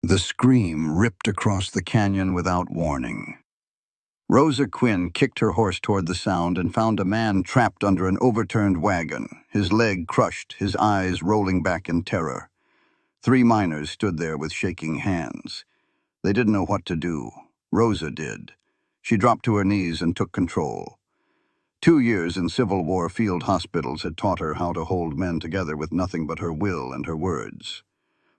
The scream ripped across the canyon without warning. Rosa Quinn kicked her horse toward the sound and found a man trapped under an overturned wagon, his leg crushed, his eyes rolling back in terror. 3 miners stood there with shaking hands. They didn't know what to do. Rosa did. She dropped to her knees and took control. 2 years in Civil War field hospitals had taught her how to hold men together with nothing but her will and her words.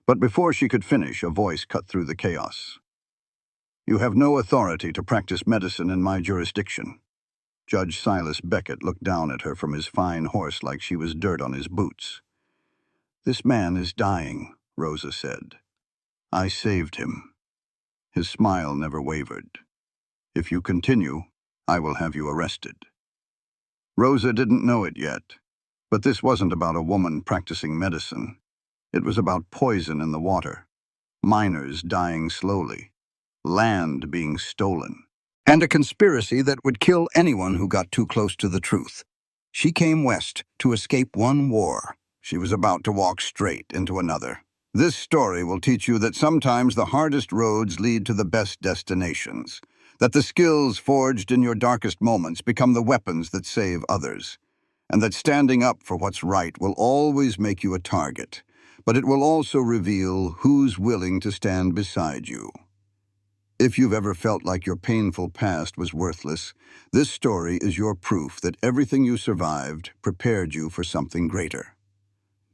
But before she could finish, a voice cut through the chaos. "You have no authority to practice medicine in my jurisdiction." Judge Silas Beckett looked down at her from his fine horse like she was dirt on his boots. "This man is dying," Rosa said. "I saved him." His smile never wavered. "If you continue, I will have you arrested." Rosa didn't know it yet, but this wasn't about a woman practicing medicine. It was about poison in the water, miners dying slowly, land being stolen, and a conspiracy that would kill anyone who got too close to the truth. She came west to escape one war. She was about to walk straight into another. This story will teach you that sometimes the hardest roads lead to the best destinations, that the skills forged in your darkest moments become the weapons that save others, and that standing up for what's right will always make you a target, but it will also reveal who's willing to stand beside you. If you've ever felt like your painful past was worthless, this story is your proof that everything you survived prepared you for something greater.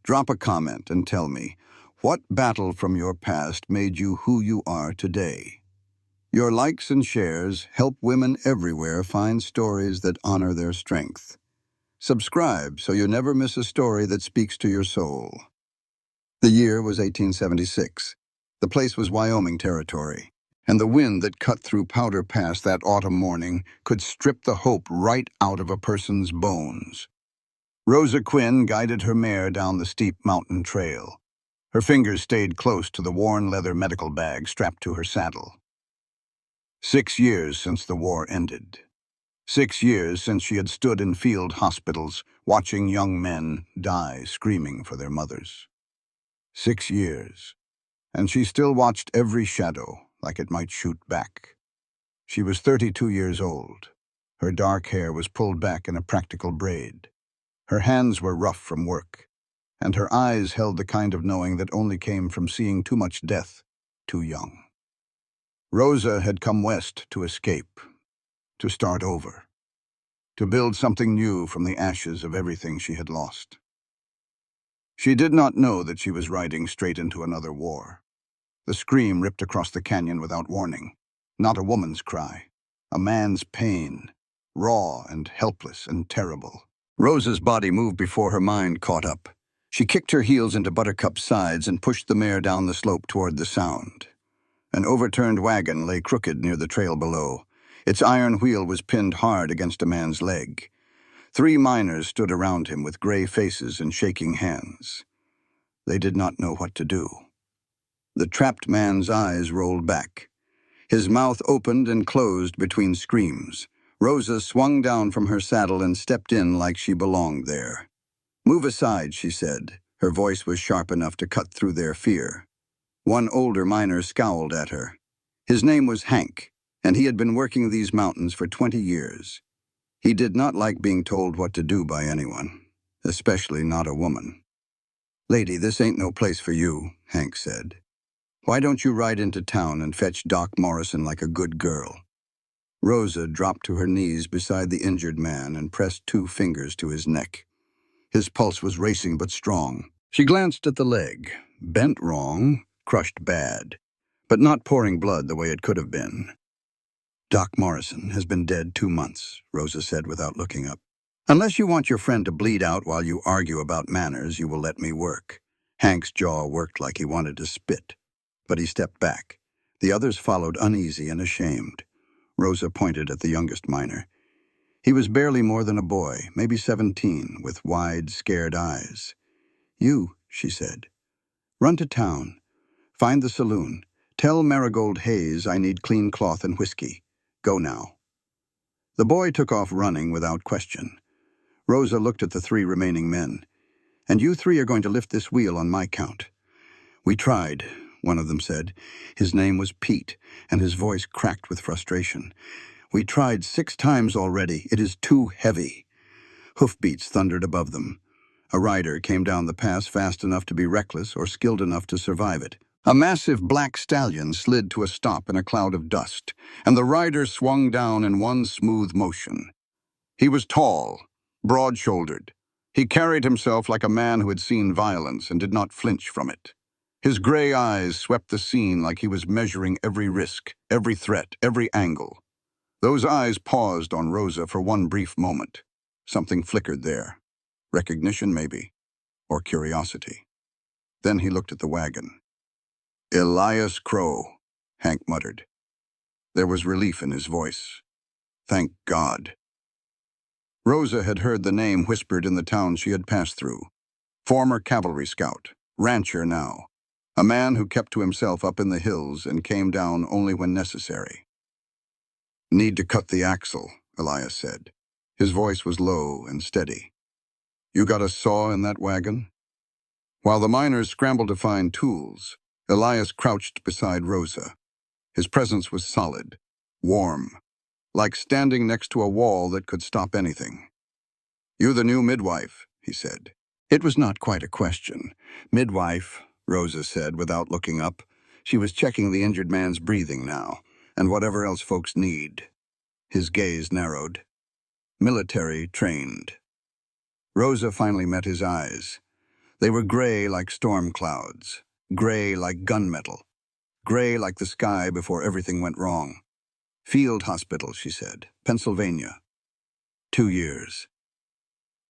Drop a comment and tell me, what battle from your past made you who you are today? Your likes and shares help women everywhere find stories that honor their strength. Subscribe so you never miss a story that speaks to your soul. The year was 1876. The place was Wyoming territory, and the wind that cut through Powder Pass that autumn morning could strip the hope right out of a person's bones. Rosa Quinn guided her mare down the steep mountain trail. Her fingers stayed close to the worn leather medical bag strapped to her saddle. 6 years since the war ended. 6 years since she had stood in field hospitals, watching young men die screaming for their mothers. 6 years, and she still watched every shadow like it might shoot back. She was 32 years old. Her dark hair was pulled back in a practical braid. Her hands were rough from work, and her eyes held the kind of knowing that only came from seeing too much death too young. Rosa had come west to escape, to start over, to build something new from the ashes of everything she had lost. She did not know that she was riding straight into another war. The scream ripped across the canyon without warning. Not a woman's cry, a man's pain, raw and helpless and terrible. Rosa's body moved before her mind caught up. She kicked her heels into Buttercup's sides and pushed the mare down the slope toward the sound. An overturned wagon lay crooked near the trail below. Its iron wheel was pinned hard against a man's leg. 3 miners stood around him with gray faces and shaking hands. They did not know what to do. The trapped man's eyes rolled back. His mouth opened and closed between screams. Rosa swung down from her saddle and stepped in like she belonged there. "Move aside," she said. Her voice was sharp enough to cut through their fear. One older miner scowled at her. His name was Hank, and he had been working these mountains for 20 years. He did not like being told what to do by anyone, especially not a woman. "Lady, this ain't no place for you," Hank said. "Why don't you ride into town and fetch Doc Morrison like a good girl?" Rosa dropped to her knees beside the injured man and pressed 2 fingers to his neck. His pulse was racing but strong. She glanced at the leg. Bent wrong, crushed bad, but not pouring blood the way it could have been. "Doc Morrison has been dead 2 months, Rosa said without looking up. "Unless you want your friend to bleed out while you argue about manners, you will let me work." Hank's jaw worked like he wanted to spit, but he stepped back. The others followed uneasy and ashamed. Rosa pointed at the youngest miner. He was barely more than a boy, maybe 17, with wide, scared eyes. "You," she said. "Run to town. Find the saloon. Tell Marigold Hayes I need clean cloth and whiskey. Go now." The boy took off running without question. Rosa looked at the 3 remaining men. "And you 3 are going to lift this wheel on my count." "We tried. one of them said. His name was Pete, and his voice cracked with frustration. "We tried 6 times already. It is too heavy." Hoofbeats thundered above them. A rider came down the pass fast enough to be reckless or skilled enough to survive it. A massive black stallion slid to a stop in a cloud of dust, and the rider swung down in one smooth motion. He was tall, broad-shouldered. He carried himself like a man who had seen violence and did not flinch from it. His gray eyes swept the scene like he was measuring every risk, every threat, every angle. Those eyes paused on Rosa for one brief moment. Something flickered there. Recognition, maybe, or curiosity. Then he looked at the wagon. "Elias Crow," Hank muttered. There was relief in his voice. Thank God. Rosa had heard the name whispered in the town she had passed through. Former cavalry scout, rancher now. A man who kept to himself up in the hills and came down only when necessary. "Need to cut the axle," Elias said. His voice was low and steady. "You got a saw in that wagon?" While the miners scrambled to find tools, Elias crouched beside Rosa. His presence was solid, warm, like standing next to a wall that could stop anything. "You the new midwife," he said. It was not quite a question. "Midwife," Rosa said without looking up. She was checking the injured man's breathing now, and whatever else folks need. His gaze narrowed. "Military trained." Rosa finally met his eyes. They were gray like storm clouds, gray like gunmetal, gray like the sky before everything went wrong. "Field hospital," she said. "Pennsylvania. 2 years."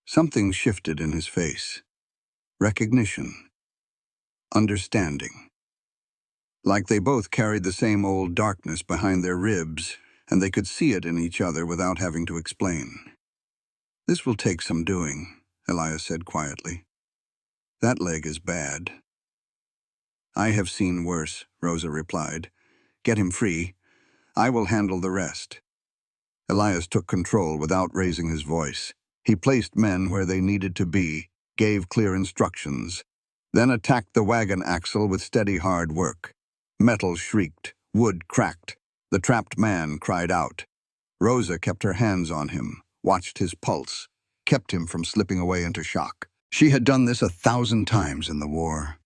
Something shifted in his face. Recognition. Understanding. Like they both carried the same old darkness behind their ribs, and they could see it in each other without having to explain. "This will take some doing," Elias said quietly. "That leg is bad." "I have seen worse," Rosa replied. "Get him free. I will handle the rest." Elias took control without raising his voice. He placed men where they needed to be, gave clear instructions, then attacked the wagon axle with steady hard work. Metal shrieked, wood cracked. The trapped man cried out. Rosa kept her hands on him, watched his pulse, kept him from slipping away into shock. She had done this 1,000 times in the war.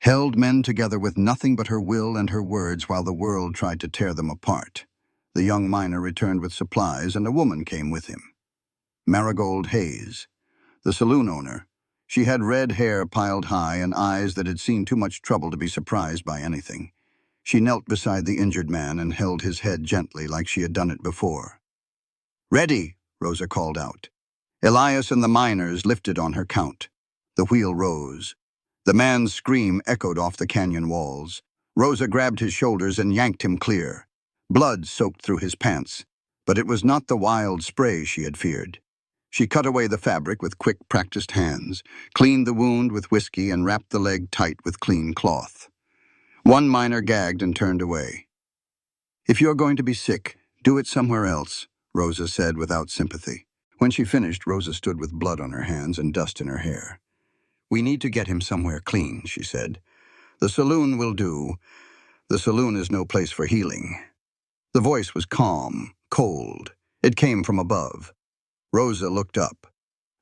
Held men together with nothing but her will and her words while the world tried to tear them apart. The young miner returned with supplies, and a woman came with him. Marigold Hayes, the saloon owner. She had red hair piled high and eyes that had seen too much trouble to be surprised by anything. She knelt beside the injured man and held his head gently like she had done it before. "Ready," Rosa called out. Elias and the miners lifted on her count. The wheel rose. The man's scream echoed off the canyon walls. Rosa grabbed his shoulders and yanked him clear. Blood soaked through his pants, but it was not the wild spray she had feared. She cut away the fabric with quick, practiced hands, cleaned the wound with whiskey, and wrapped the leg tight with clean cloth. One miner gagged and turned away. "If you're going to be sick, do it somewhere else," Rosa said without sympathy. When she finished, Rosa stood with blood on her hands and dust in her hair. "We need to get him somewhere clean," she said. "The saloon will do. The saloon is no place for healing." The voice was calm, cold. It came from above. Rosa looked up.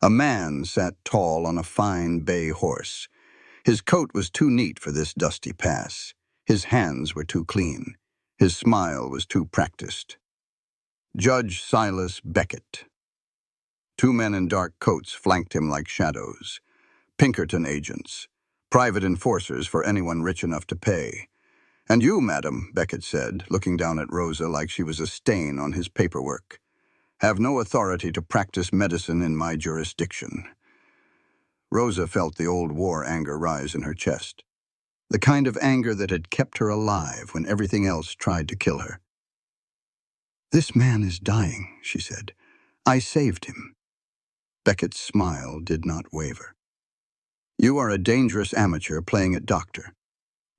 A man sat tall on a fine bay horse. His coat was too neat for this dusty pass. His hands were too clean. His smile was too practiced. Judge Silas Beckett. 2 men in dark coats flanked him like shadows. Pinkerton agents. Private enforcers for anyone rich enough to pay. "And you, madam," Beckett said, looking down at Rosa like she was a stain on his paperwork, "have no authority to practice medicine in my jurisdiction." Rosa felt the old war anger rise in her chest. The kind of anger that had kept her alive when everything else tried to kill her. "This man is dying," she said. "I saved him." Beckett's smile did not waver. "You are a dangerous amateur playing at doctor.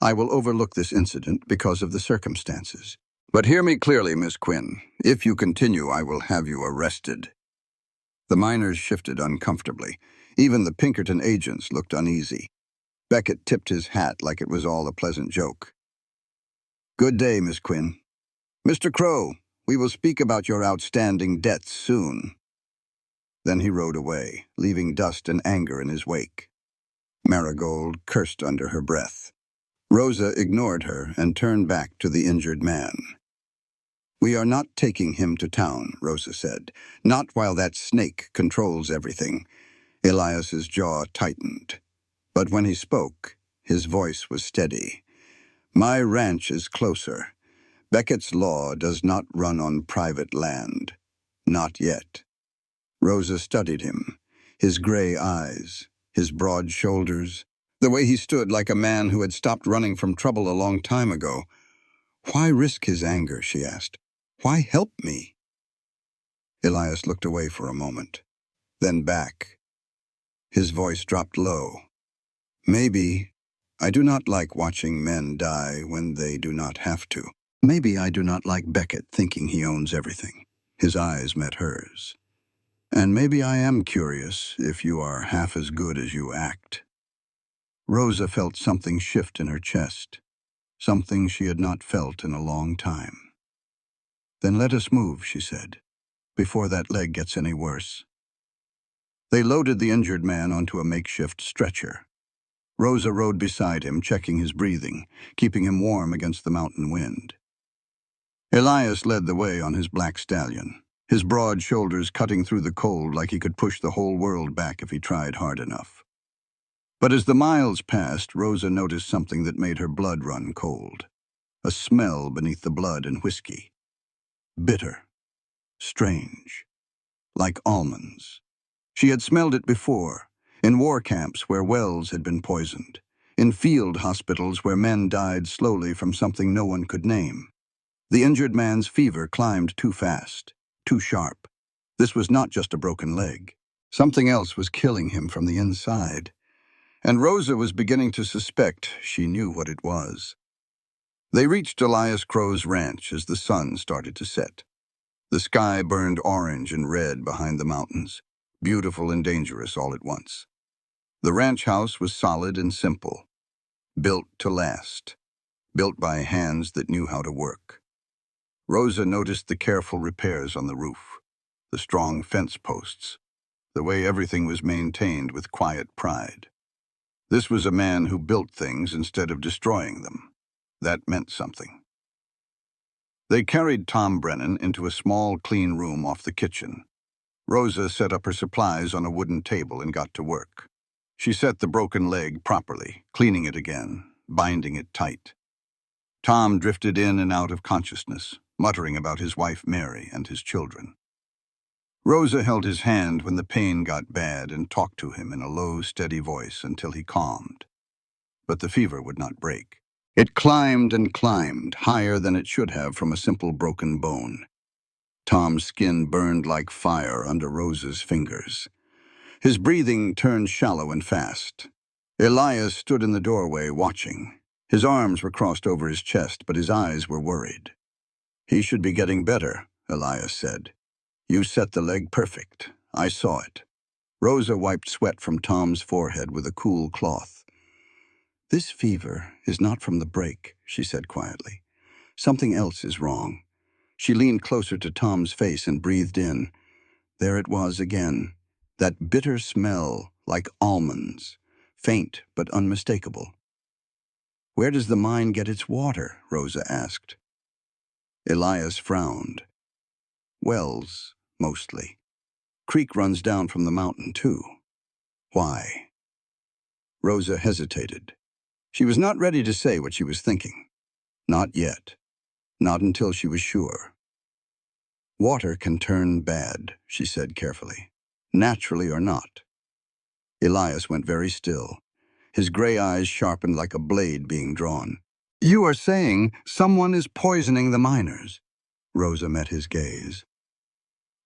I will overlook this incident because of the circumstances. But hear me clearly, Miss Quinn. If you continue, I will have you arrested." The miners shifted uncomfortably. Even the Pinkerton agents looked uneasy. Beckett tipped his hat like it was all a pleasant joke. "Good day, Miss Quinn. Mr. Crow, we will speak about your outstanding debts soon." Then he rode away, leaving dust and anger in his wake. Marigold cursed under her breath. Rosa ignored her and turned back to the injured man. "We are not taking him to town," Rosa said. "Not while that snake controls everything." Elias's jaw tightened. But when he spoke, his voice was steady. "My ranch is closer. Beckett's law does not run on private land. Not yet." Rosa studied him, his gray eyes, his broad shoulders, the way he stood like a man who had stopped running from trouble a long time ago. "Why risk his anger?" she asked. "Why help me?" Elias looked away for a moment, then back. His voice dropped low. "Maybe I do not like watching men die when they do not have to. Maybe I do not like Beckett thinking he owns everything." His eyes met hers. "And maybe I am curious if you are half as good as you act." Rosa felt something shift in her chest, something she had not felt in a long time. "Then let us move," she said, "before that leg gets any worse." They loaded the injured man onto a makeshift stretcher. Rosa rode beside him, checking his breathing, keeping him warm against the mountain wind. Elias led the way on his black stallion, his broad shoulders cutting through the cold like he could push the whole world back if he tried hard enough. But as the miles passed, Rosa noticed something that made her blood run cold. A smell beneath the blood and whiskey. Bitter. Strange. Like almonds. She had smelled it before, in war camps where wells had been poisoned, in field hospitals where men died slowly from something no one could name. The injured man's fever climbed too fast, too sharp. This was not just a broken leg. Something else was killing him from the inside. And Rosa was beginning to suspect she knew what it was. They reached Elias Crow's ranch as the sun started to set. The sky burned orange and red behind the mountains, beautiful and dangerous all at once. The ranch house was solid and simple, built to last, built by hands that knew how to work. Rosa noticed the careful repairs on the roof, the strong fence posts, the way everything was maintained with quiet pride. This was a man who built things instead of destroying them. That meant something. They carried Tom Brennan into a small, clean room off the kitchen. Rosa set up her supplies on a wooden table and got to work. She set the broken leg properly, cleaning it again, binding it tight. Tom drifted in and out of consciousness, muttering about his wife Mary and his children. Rosa held his hand when the pain got bad and talked to him in a low, steady voice until he calmed. But the fever would not break. It climbed and climbed, higher than it should have from a simple broken bone. Tom's skin burned like fire under Rosa's fingers. His breathing turned shallow and fast. Elias stood in the doorway watching. His arms were crossed over his chest, but his eyes were worried. "He should be getting better," Elias said. "You set the leg perfect. I saw it." Rosa wiped sweat from Tom's forehead with a cool cloth. "This fever is not from the break," she said quietly. "Something else is wrong." She leaned closer to Tom's face and breathed in. There it was again, that bitter smell like almonds, faint but unmistakable. "Where does the mine get its water?" Rosa asked. Elias frowned. "Wells, mostly. Creek runs down from the mountain, too." "Why?" Rosa hesitated. She was not ready to say what she was thinking. Not yet. Not until she was sure. "Water can turn bad," she said carefully. "Naturally or not." Elias went very still. His gray eyes sharpened like a blade being drawn. "You are saying someone is poisoning the miners?" Rosa met his gaze.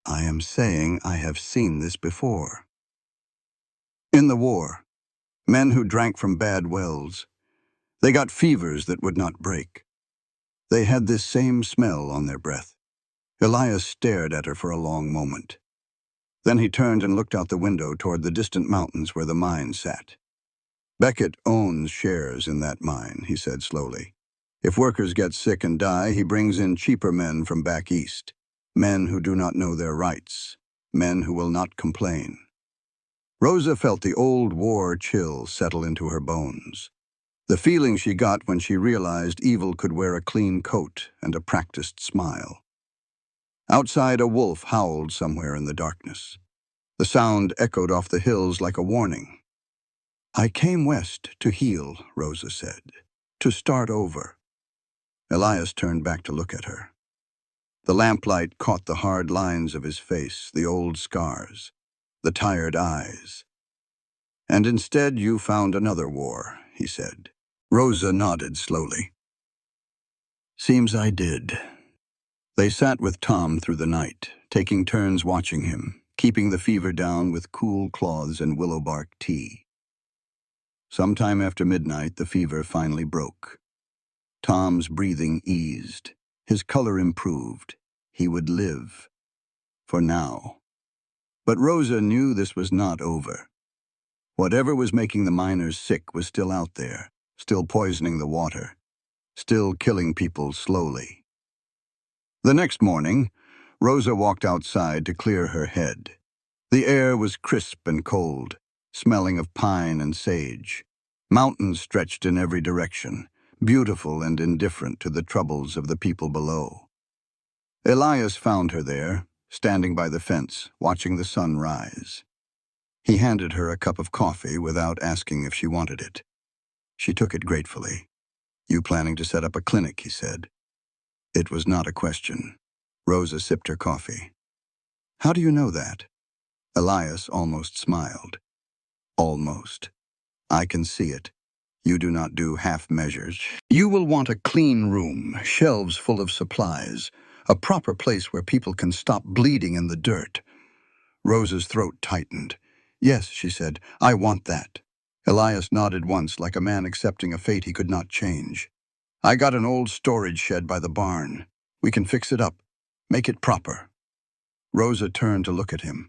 "I am saying I have seen this before. In the war, men who drank from bad wells, they got fevers that would not break. They had this same smell on their breath." Elias stared at her for a long moment. Then he turned and looked out the window toward the distant mountains where the mine sat. Beckett owns shares in that mine, he said slowly. If workers get sick and die, he brings in cheaper men from back east. Men who do not know their rights. Men who will not complain. Rosa felt the old war chill settle into her bones. The feeling she got when she realized evil could wear a clean coat and a practiced smile. Outside, a wolf howled somewhere in the darkness. The sound echoed off the hills like a warning. "I came west to heal," Rosa said. "To start over." Elias turned back to look at her. The lamplight caught the hard lines of his face, the old scars, the tired eyes. "And instead you found another war," he said. Rosa nodded slowly. "Seems I did." They sat with Tom through the night, taking turns watching him, keeping the fever down with cool cloths and willow bark tea. Sometime after midnight, the fever finally broke. Tom's breathing eased. His color improved. He would live. For now. But Rosa knew this was not over. Whatever was making the miners sick was still out there, still poisoning the water, still killing people slowly. The next morning, Rosa walked outside to clear her head. The air was crisp and cold, smelling of pine and sage. Mountains stretched in every direction, beautiful and indifferent to the troubles of the people below. Elias found her there, standing by the fence, watching the sun rise. He handed her a cup of coffee without asking if she wanted it. She took it gratefully. "You planning to set up a clinic?" he said. It was not a question. Rosa sipped her coffee. "How do you know that?" Elias almost smiled. "Almost. I can see it. You do not do half measures. You will want a clean room, shelves full of supplies, a proper place where people can stop bleeding in the dirt." Rosa's throat tightened. "Yes," she said, "I want that." Elias nodded once, like a man accepting a fate he could not change. "I got an old storage shed by the barn. We can fix it up. Make it proper." Rosa turned to look at him.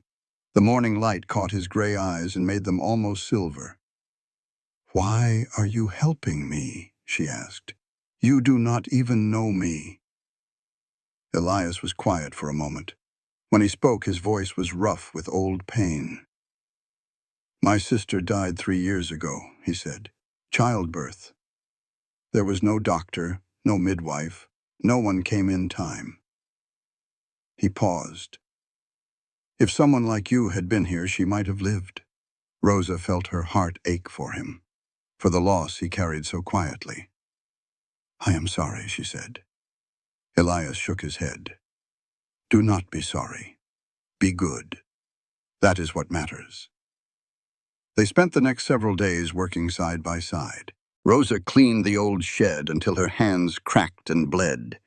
The morning light caught his gray eyes and made them almost silver. "Why are you helping me?" she asked. "You do not even know me." Elias was quiet for a moment. When he spoke, his voice was rough with old pain. "My sister died 3 years ago," he said. "Childbirth. There was no doctor, no midwife. No one came in time." He paused. "If someone like you had been here, she might have lived." Rosa felt her heart ache for him, for the loss he carried so quietly. "I am sorry," she said. Elias shook his head. "Do not be sorry. Be good. That is what matters." They spent the next several days working side by side. Rosa cleaned the old shed until her hands cracked and bled.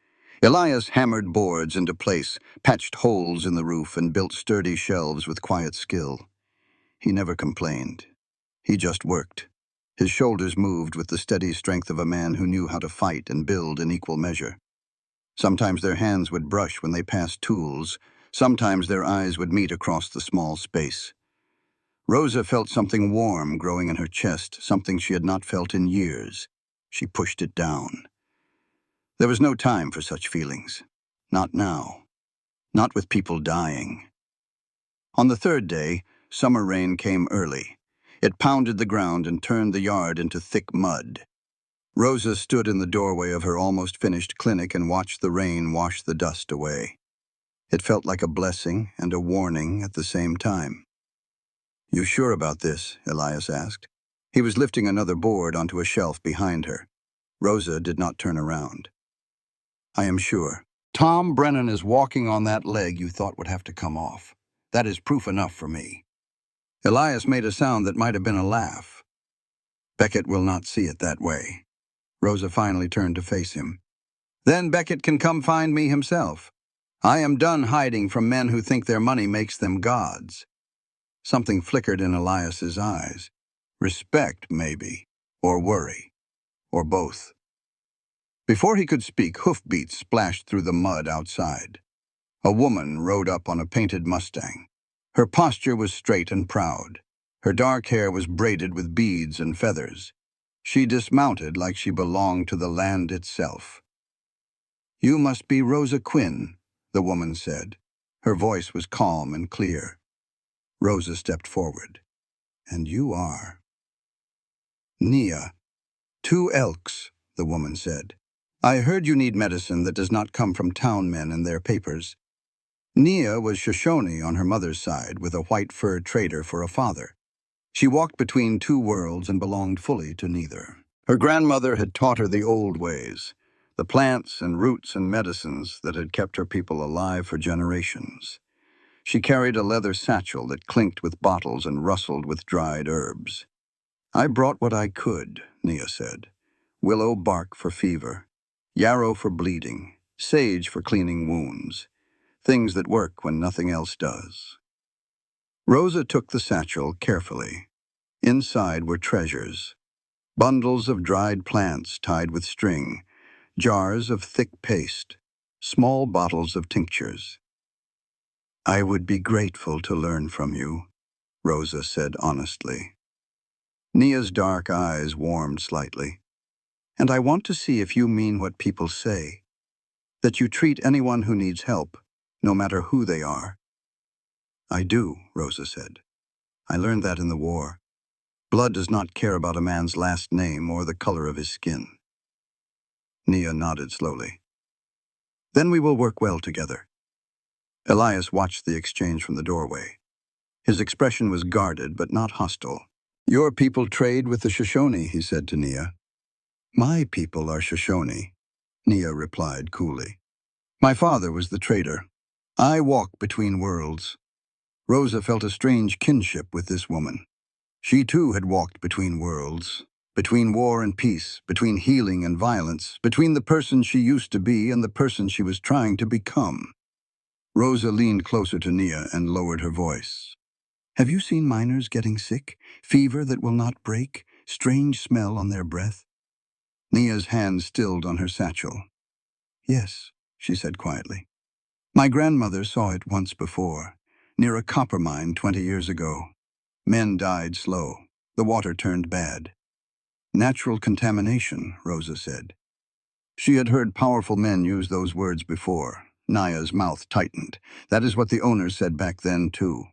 Elias hammered boards into place, patched holes in the roof, and built sturdy shelves with quiet skill. He never complained. He just worked. His shoulders moved with the steady strength of a man who knew how to fight and build in equal measure. Sometimes their hands would brush when they passed tools. Sometimes their eyes would meet across the small space. Rosa felt something warm growing in her chest, something she had not felt in years. She pushed it down. There was no time for such feelings. Not now. Not with people dying. On the third day, summer rain came early. It pounded the ground and turned the yard into thick mud. Rosa stood in the doorway of her almost finished clinic and watched the rain wash the dust away. It felt like a blessing and a warning at the same time. "You sure about this?" Elias asked. He was lifting another board onto a shelf behind her. Rosa did not turn around. "I am sure. Tom Brennan is walking on that leg you thought would have to come off. That is proof enough for me." Elias made a sound that might have been a laugh. "Beckett will not see it that way." Rosa finally turned to face him. "Then Beckett can come find me himself. I am done hiding from men who think their money makes them gods." Something flickered in Elias's eyes. Respect, maybe, or worry, or both. Before he could speak, hoofbeats splashed through the mud outside. A woman rode up on a painted Mustang. Her posture was straight and proud. Her dark hair was braided with beads and feathers. She dismounted like she belonged to the land itself. "You must be Rosa Quinn," the woman said. Her voice was calm and clear. Rosa stepped forward. "And you are?" "Nia. 2 Elks," the woman said. "I heard you need medicine that does not come from town men and their papers." Nia was Shoshone on her mother's side, with a white fur trader for a father. She walked between 2 worlds and belonged fully to neither. Her grandmother had taught her the old ways, the plants and roots and medicines that had kept her people alive for generations. She carried a leather satchel that clinked with bottles and rustled with dried herbs. "I brought what I could," Nia said. "Willow bark for fever, yarrow for bleeding, sage for cleaning wounds, things that work when nothing else does." Rosa took the satchel carefully. Inside were treasures: bundles of dried plants tied with string, jars of thick paste, small bottles of tinctures. "I would be grateful to learn from you," Rosa said honestly. Nia's dark eyes warmed slightly. "And I want to see if you mean what people say, that you treat anyone who needs help, no matter who they are." "I do," Rosa said. "I learned that in the war. Blood does not care about a man's last name or the color of his skin." Nia nodded slowly. "Then we will work well together." Elias watched the exchange from the doorway. His expression was guarded but not hostile. "Your people trade with the Shoshone," he said to Nia. "My people are Shoshone," Nia replied coolly. "My father was the trader. I walk between worlds." Rosa felt a strange kinship with this woman. She too had walked between worlds, between war and peace, between healing and violence, between the person she used to be and the person she was trying to become. Rosa leaned closer to Nia and lowered her voice. "Have you seen miners getting sick? Fever that will not break? Strange smell on their breath?" Nia's hand stilled on her satchel. "Yes," she said quietly. "My grandmother saw it once before, near a copper mine 20 years ago. Men died slow. The water turned bad." "Natural contamination," Rosa said. She had heard powerful men use those words before. Nia's mouth tightened. That is what the owners said back then, too.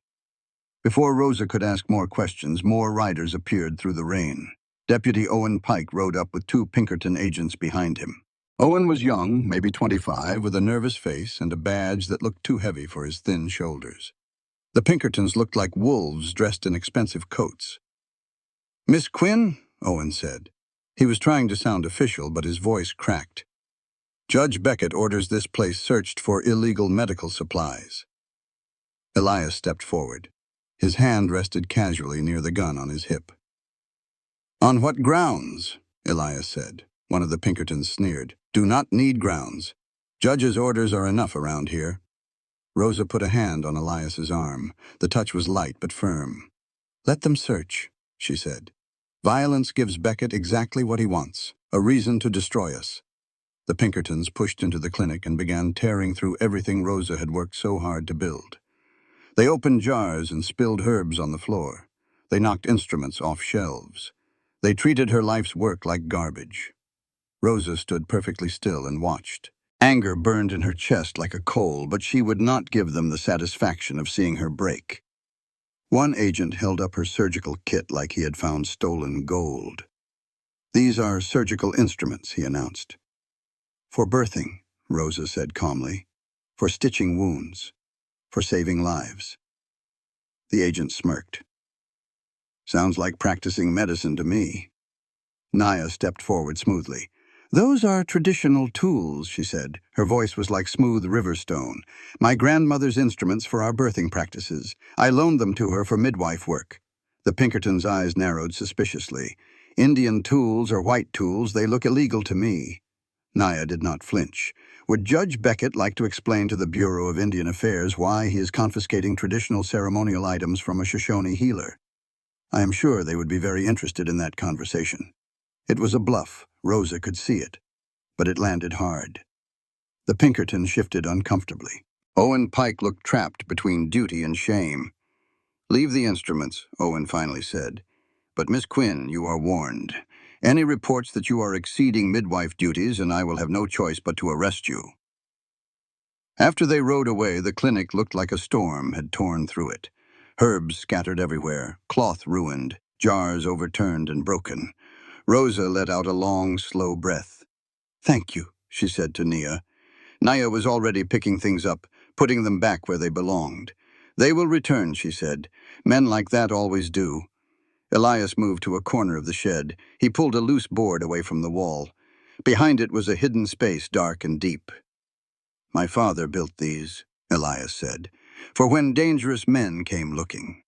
Before Rosa could ask more questions, more riders appeared through the rain. Deputy Owen Pike rode up with 2 Pinkerton agents behind him. Owen was young, maybe 25, with a nervous face and a badge that looked too heavy for his thin shoulders. The Pinkertons looked like wolves dressed in expensive coats. "Miss Quinn," Owen said. He was trying to sound official, but his voice cracked. "Judge Beckett orders this place searched for illegal medical supplies." Elias stepped forward. His hand rested casually near the gun on his hip. "On what grounds?" Elias said. One of the Pinkertons sneered. "Do not need grounds. Judge's orders are enough around here." Rosa put a hand on Elias's arm. The touch was light but firm. "Let them search," she said. "Violence gives Beckett exactly what he wants, a reason to destroy us." The Pinkertons pushed into the clinic and began tearing through everything Rosa had worked so hard to build. They opened jars and spilled herbs on the floor. They knocked instruments off shelves. They treated her life's work like garbage. Rosa stood perfectly still and watched. Anger burned in her chest like a coal, but she would not give them the satisfaction of seeing her break. One agent held up her surgical kit like he had found stolen gold. "These are surgical instruments," he announced. "For birthing," Rosa said calmly. "For stitching wounds. For saving lives." The agent smirked. "Sounds like practicing medicine to me." Nia stepped forward smoothly. "Those are traditional tools," she said. Her voice was like smooth river stone. "My grandmother's instruments for our birthing practices. I loaned them to her for midwife work." The Pinkerton's eyes narrowed suspiciously. "Indian tools or white tools, they look illegal to me." Nia did not flinch. "Would Judge Beckett like to explain to the Bureau of Indian Affairs why he is confiscating traditional ceremonial items from a Shoshone healer?" I am sure they would be very interested in that conversation. It was a bluff. Rosa could see it. But it landed hard. The Pinkerton shifted uncomfortably. Owen Pike looked trapped between duty and shame. Leave the instruments, Owen finally said. But Miss Quinn, you are warned. Any reports that you are exceeding midwife duties, and I will have no choice but to arrest you. After they rode away, the clinic looked like a storm had torn through it. Herbs scattered everywhere, cloth ruined, jars overturned and broken. Rosa let out a long, slow breath. "Thank you," she said to Nia. Nia was already picking things up, putting them back where they belonged. "They will return," she said. "Men like that always do." Elias moved to a corner of the shed. He pulled a loose board away from the wall. Behind it was a hidden space, dark and deep. "My father built these," Elias said, "for when dangerous men came looking."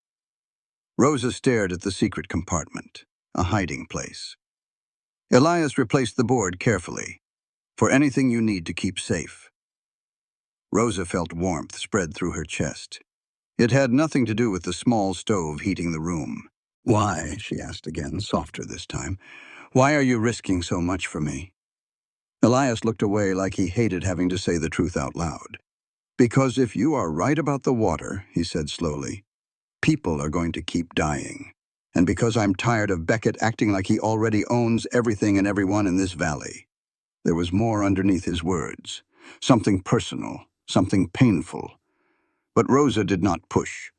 Rosa stared at the secret compartment, a hiding place. Elias replaced the board carefully. "For anything you need to keep safe." Rosa felt warmth spread through her chest. It had nothing to do with the small stove heating the room. "Why?" she asked again, softer this time. "Why are you risking so much for me?" Elias looked away like he hated having to say the truth out loud. "Because if you are right about the water," he said slowly, "people are going to keep dying. And because I'm tired of Beckett acting like he already owns everything and everyone in this valley." There was more underneath his words. Something personal, something painful. But Rosa did not push.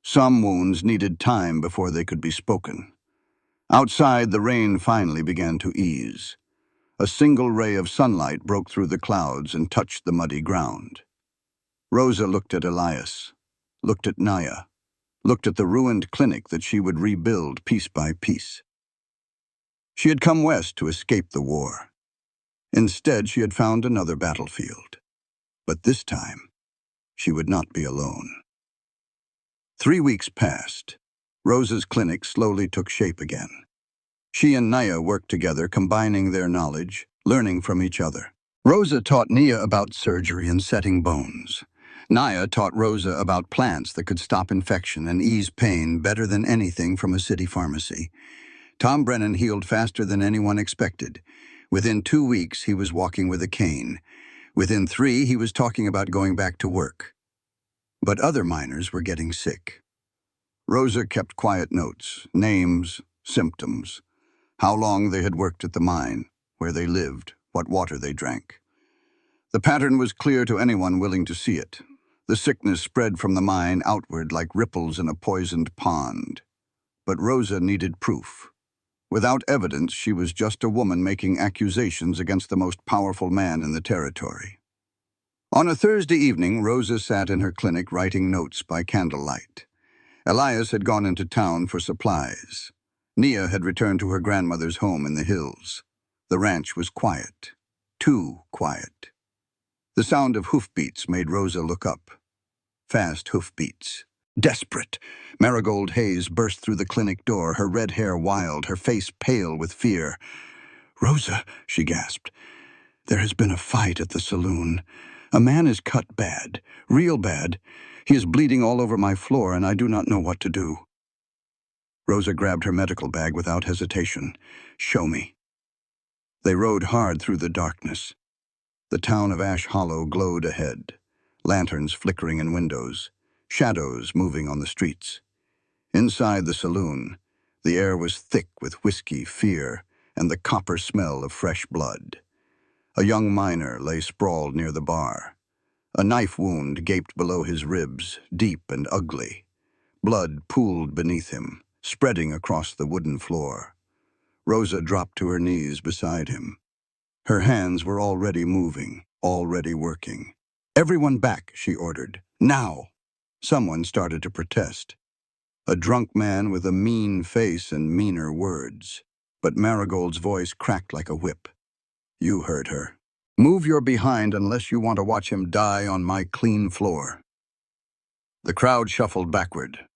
Some wounds needed time before they could be spoken. Outside, the rain finally began to ease. A single ray of sunlight broke through the clouds and touched the muddy ground. Rosa looked at Elias, looked at Naya, looked at the ruined clinic that she would rebuild piece by piece. She had come west to escape the war. Instead, she had found another battlefield. But this time, she would not be alone. 3 weeks passed. Rosa's clinic slowly took shape again. She and Naya worked together, combining their knowledge, learning from each other. Rosa taught Nia about surgery and setting bones. Naya taught Rosa about plants that could stop infection and ease pain better than anything from a city pharmacy. Tom Brennan healed faster than anyone expected. Within 2 weeks, he was walking with a cane. Within 3, he was talking about going back to work. But other miners were getting sick. Rosa kept quiet notes, names, symptoms, how long they had worked at the mine, where they lived, what water they drank. The pattern was clear to anyone willing to see it. The sickness spread from the mine outward like ripples in a poisoned pond. But Rosa needed proof. Without evidence, she was just a woman making accusations against the most powerful man in the territory. On a Thursday evening, Rosa sat in her clinic writing notes by candlelight. Elias had gone into town for supplies. Nia had returned to her grandmother's home in the hills. The ranch was quiet. Too quiet. The sound of hoofbeats made Rosa look up. Fast hoofbeats. Desperate, Marigold Hayes burst through the clinic door, her red hair wild, her face pale with fear. "Rosa," she gasped, "there has been a fight at the saloon. A man is cut bad, real bad. He is bleeding all over my floor, and I do not know what to do." Rosa grabbed her medical bag without hesitation. "Show me." They rode hard through the darkness. The town of Ash Hollow glowed ahead, lanterns flickering in windows, shadows moving on the streets. Inside the saloon, the air was thick with whiskey, fear, and the copper smell of fresh blood. A young miner lay sprawled near the bar. A knife wound gaped below his ribs, deep and ugly. Blood pooled beneath him, spreading across the wooden floor. Rosa dropped to her knees beside him. Her hands were already moving, already working. "Everyone back," she ordered. "Now!" Someone started to protest. A drunk man with a mean face and meaner words. But Marigold's voice cracked like a whip. "You heard her. Move your behind unless you want to watch him die on my clean floor." The crowd shuffled backward.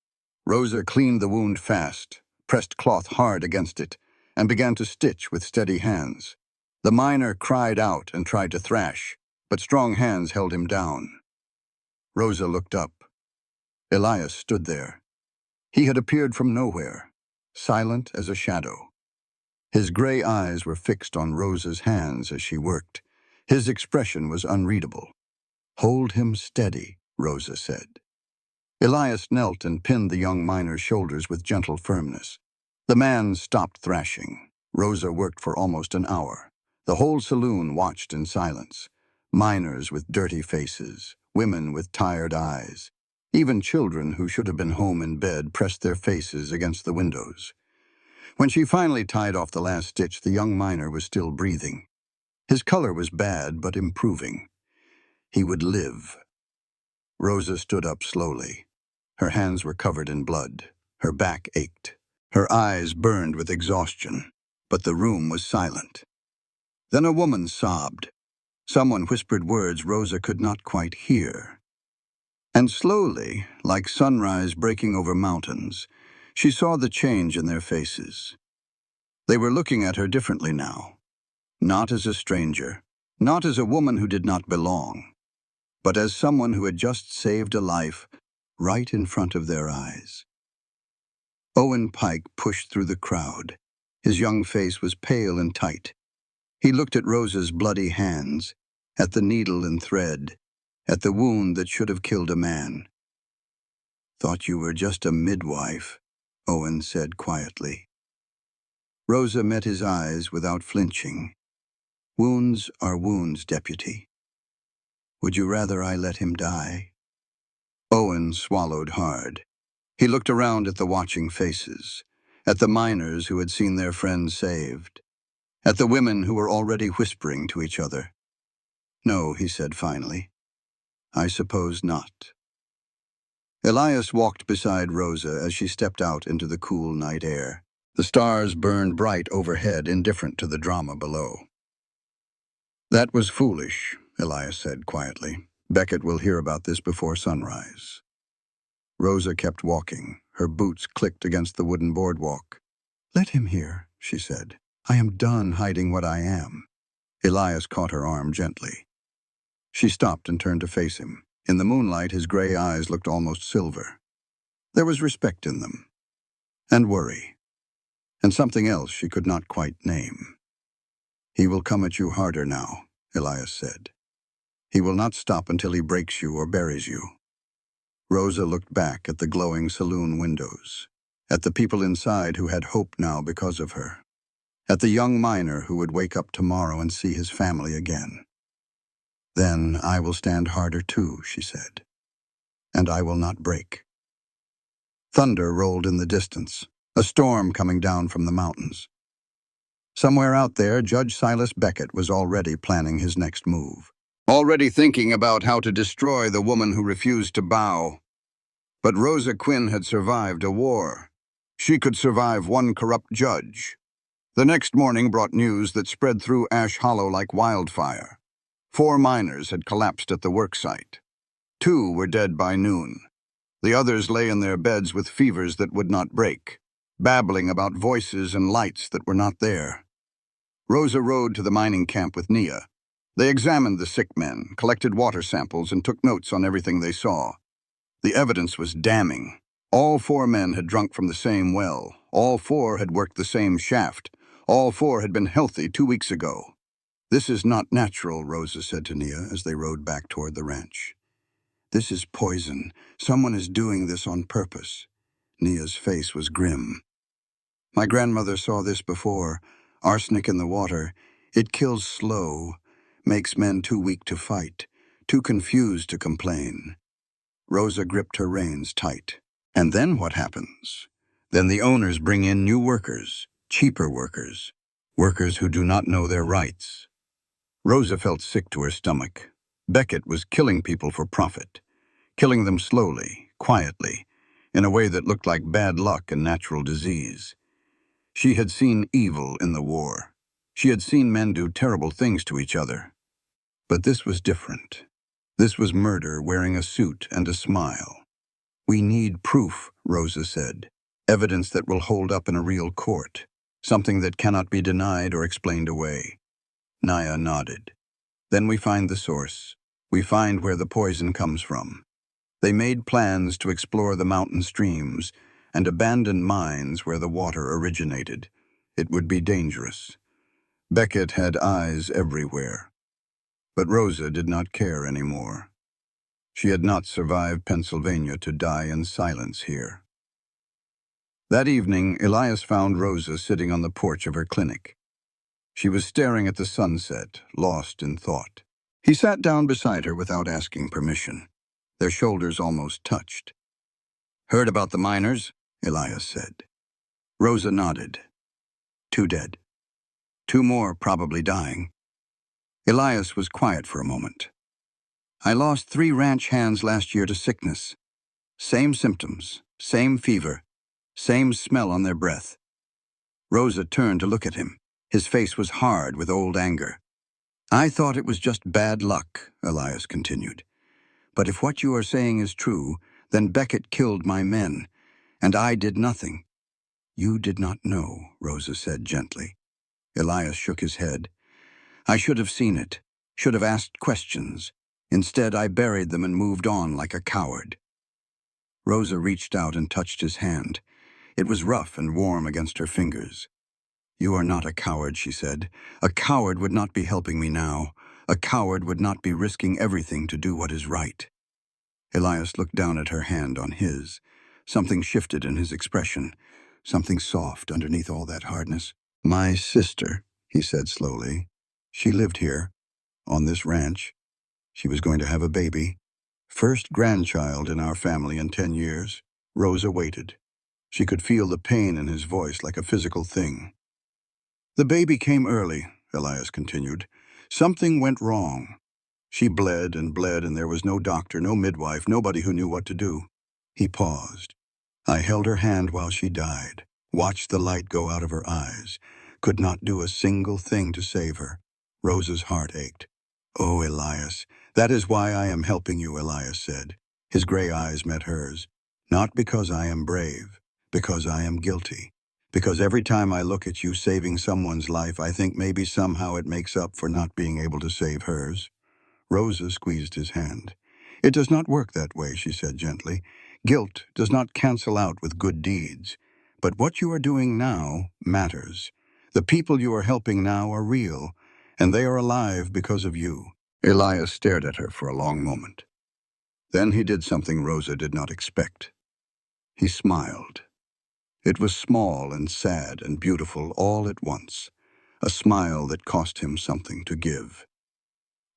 Rosa cleaned the wound fast, pressed cloth hard against it, and began to stitch with steady hands. The miner cried out and tried to thrash, but strong hands held him down. Rosa looked up. Elias stood there. He had appeared from nowhere, silent as a shadow. His gray eyes were fixed on Rosa's hands as she worked. His expression was unreadable. "Hold him steady," Rosa said. Elias knelt and pinned the young miner's shoulders with gentle firmness. The man stopped thrashing. Rosa worked for almost an hour. The whole saloon watched in silence. Miners with dirty faces, women with tired eyes. Even children who should have been home in bed pressed their faces against the windows. When she finally tied off the last stitch, the young miner was still breathing. His color was bad, but improving. He would live. Rosa stood up slowly. Her hands were covered in blood. Her back ached. Her eyes burned with exhaustion, but the room was silent. Then a woman sobbed. Someone whispered words Rosa could not quite hear. And slowly, like sunrise breaking over mountains, she saw the change in their faces. They were looking at her differently now. Not as a stranger, not as a woman who did not belong, but as someone who had just saved a life right in front of their eyes. Owen Pike pushed through the crowd. His young face was pale and tight. He looked at Rosa's bloody hands, at the needle and thread, at the wound that should have killed a man. "Thought you were just a midwife," Owen said quietly. Rosa met his eyes without flinching. "Wounds are wounds, Deputy. Would you rather I let him die?" Owen swallowed hard. He looked around at the watching faces, at the miners who had seen their friends saved, at the women who were already whispering to each other. "No," he said finally. "I suppose not." Elias walked beside Rosa as she stepped out into the cool night air. The stars burned bright overhead, indifferent to the drama below. "That was foolish," Elias said quietly. "Beckett will hear about this before sunrise." Rosa kept walking. Her boots clicked against the wooden boardwalk. "Let him hear," she said. "I am done hiding what I am." Elias caught her arm gently. She stopped and turned to face him. In the moonlight, his gray eyes looked almost silver. There was respect in them, and worry, and something else she could not quite name. "He will come at you harder now," Elias said. "He will not stop until he breaks you or buries you." Rosa looked back at the glowing saloon windows, at the people inside who had hope now because of her, at the young miner who would wake up tomorrow and see his family again. "Then I will stand harder too," she said, "and I will not break." Thunder rolled in the distance, a storm coming down from the mountains. Somewhere out there, Judge Silas Beckett was already planning his next move, already thinking about how to destroy the woman who refused to bow. But Rosa Quinn had survived a war. She could survive one corrupt judge. The next morning brought news that spread through Ash Hollow like wildfire. 4 miners had collapsed at the work site. 2 were dead by noon. The others lay in their beds with fevers that would not break, babbling about voices and lights that were not there. Rosa rode to the mining camp with Nia. They examined the sick men, collected water samples, and took notes on everything they saw. The evidence was damning. All 4 men had drunk from the same well. All 4 had worked the same shaft. All 4 had been healthy 2 weeks ago. "This is not natural," Rosa said to Nia as they rode back toward the ranch. "This is poison. Someone is doing this on purpose." Nia's face was grim. "My grandmother saw this before. Arsenic in the water. It kills slow, makes men too weak to fight, too confused to complain." Rosa gripped her reins tight. "And then what happens? Then the owners bring in new workers, cheaper workers, workers who do not know their rights." Rosa felt sick to her stomach. Beckett was killing people for profit, killing them slowly, quietly, in a way that looked like bad luck and natural disease. She had seen evil in the war. She had seen men do terrible things to each other. But this was different. This was murder wearing a suit and a smile. "We need proof," Rosa said. "Evidence that will hold up in a real court. Something that cannot be denied or explained away." Nia nodded. "Then we find the source. We find where the poison comes from." They made plans to explore the mountain streams and abandon mines where the water originated. It would be dangerous. Beckett had eyes everywhere. But Rosa did not care anymore. She had not survived Pennsylvania to die in silence here. That evening, Elias found Rosa sitting on the porch of her clinic. She was staring at the sunset, lost in thought. He sat down beside her without asking permission. Their shoulders almost touched. "Heard about the miners?" Elias said. Rosa nodded. "2 dead. 2 more probably dying." Elias was quiet for a moment. "I lost 3 ranch hands last year to sickness. Same symptoms, same fever, same smell on their breath." Rosa turned to look at him. His face was hard with old anger. "I thought it was just bad luck," Elias continued. "But if what you are saying is true, then Beckett killed my men, and I did nothing." "You did not know," Rosa said gently. Elias shook his head. "I should have seen it, should have asked questions. Instead, I buried them and moved on like a coward." Rosa reached out and touched his hand. It was rough and warm against her fingers. "You are not a coward," she said. "A coward would not be helping me now. A coward would not be risking everything to do what is right." Elias looked down at her hand on his. Something shifted in his expression, something soft underneath all that hardness. "My sister," he said slowly. "She lived here, on this ranch. She was going to have a baby. First grandchild in our family in 10 years. Rosa waited. She could feel the pain in his voice like a physical thing. The baby came early," Elias continued. "Something went wrong. She bled, and there was no doctor, no midwife, nobody who knew what to do." He paused. "I held her hand while she died, watched the light go out of her eyes, could not do a single thing to save her." Rosa's heart ached. "Oh, Elias, that is why I am helping you," Elias said. His gray eyes met hers. "Not because I am brave, because I am guilty. Because every time I look at you saving someone's life, I think maybe somehow it makes up for not being able to save hers." Rosa squeezed his hand. "It does not work that way," she said gently. "Guilt does not cancel out with good deeds. But what you are doing now matters. The people you are helping now are real, and they are alive because of you." Elias stared at her for a long moment. Then he did something Rosa did not expect. He smiled. It was small and sad and beautiful all at once, a smile that cost him something to give.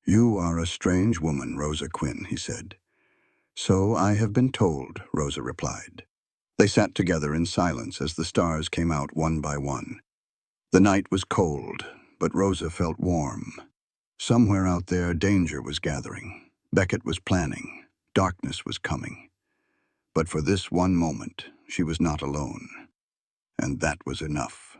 "You are a strange woman, Rosa Quinn," he said. "So I have been told," Rosa replied. They sat together in silence as the stars came out one by one. The night was cold, but Rosa felt warm. Somewhere out there, danger was gathering. Beckett was planning. Darkness was coming. But for this one moment, she was not alone. And that was enough.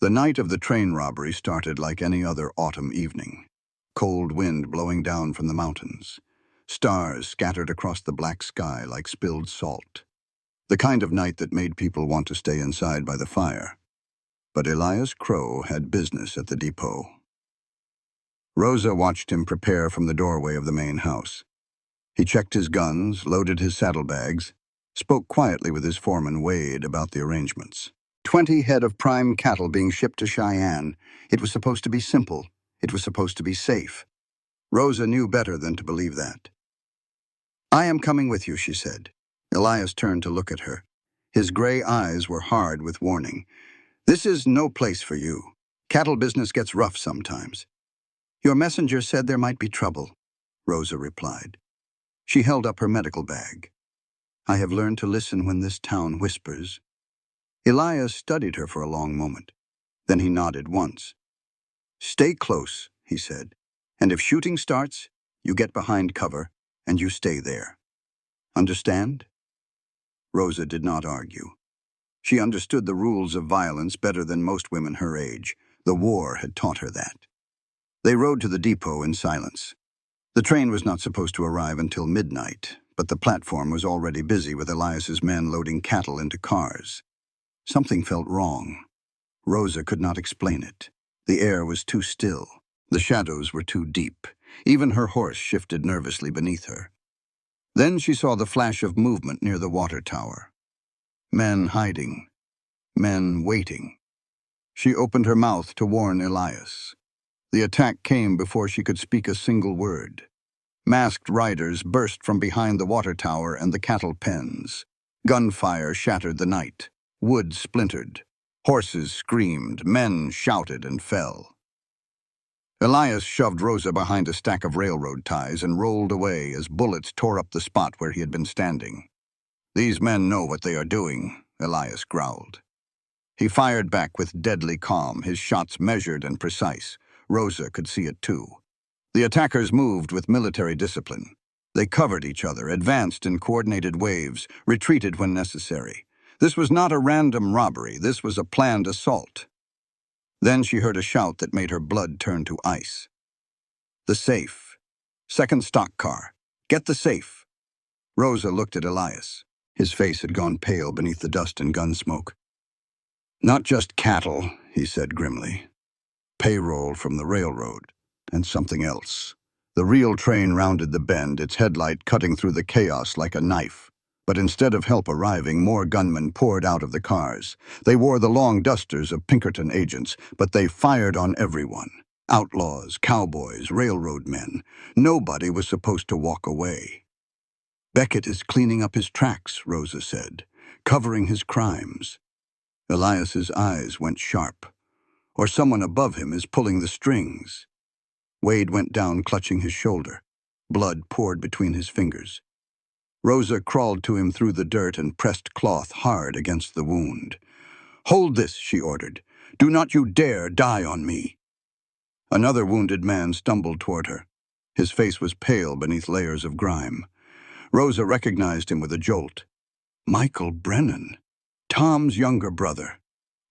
The night of the train robbery started like any other autumn evening. Cold wind blowing down from the mountains. Stars scattered across the black sky like spilled salt. The kind of night that made people want to stay inside by the fire. But Elias Crow had business at the depot. Rosa watched him prepare from the doorway of the main house. He checked his guns, loaded his saddlebags, spoke quietly with his foreman, Wade, about the arrangements. 20 head of prime cattle being shipped to Cheyenne. It was supposed to be simple. It was supposed to be safe. Rosa knew better than to believe that. "I am coming with you," she said. Elias turned to look at her. His gray eyes were hard with warning. "This is no place for you. Cattle business gets rough sometimes." "Your messenger said there might be trouble," Rosa replied. She held up her medical bag. "I have learned to listen when this town whispers." Elias studied her for a long moment. Then he nodded once. "Stay close," he said, "and if shooting starts, you get behind cover, and you stay there. Understand?" Rosa did not argue. She understood the rules of violence better than most women her age. The war had taught her that. They rode to the depot in silence. The train was not supposed to arrive until midnight, but the platform was already busy with Elias's men loading cattle into cars. Something felt wrong. Rosa could not explain it. The air was too still. The shadows were too deep. Even her horse shifted nervously beneath her. Then she saw the flash of movement near the water tower. Men hiding. Men waiting. She opened her mouth to warn Elias. The attack came before she could speak a single word. Masked riders burst from behind the water tower and the cattle pens. Gunfire shattered the night. Wood splintered. Horses screamed. Men shouted and fell. Elias shoved Rosa behind a stack of railroad ties and rolled away as bullets tore up the spot where he had been standing. "These men know what they are doing," Elias growled. He fired back with deadly calm, his shots measured and precise. Rosa could see it too. The attackers moved with military discipline. They covered each other, advanced in coordinated waves, retreated when necessary. This was not a random robbery, this was a planned assault. Then she heard a shout that made her blood turn to ice. "The safe. Second stock car. Get the safe." Rosa looked at Elias. His face had gone pale beneath the dust and gun smoke. "Not just cattle," he said grimly. "Payroll from the railroad, and something else." The real train rounded the bend, its headlight cutting through the chaos like a knife. But instead of help arriving, more gunmen poured out of the cars. They wore the long dusters of Pinkerton agents, but they fired on everyone. Outlaws, cowboys, railroad men. Nobody was supposed to walk away. "Beckett is cleaning up his tracks," Rosa said, "covering his crimes." Elias's eyes went sharp. "Or someone above him is pulling the strings." Wade went down, clutching his shoulder. Blood poured between his fingers. Rosa crawled to him through the dirt and pressed cloth hard against the wound. "Hold this," she ordered. "Do not you dare die on me." Another wounded man stumbled toward her. His face was pale beneath layers of grime. Rosa recognized him with a jolt. Michael Brennan, Tom's younger brother.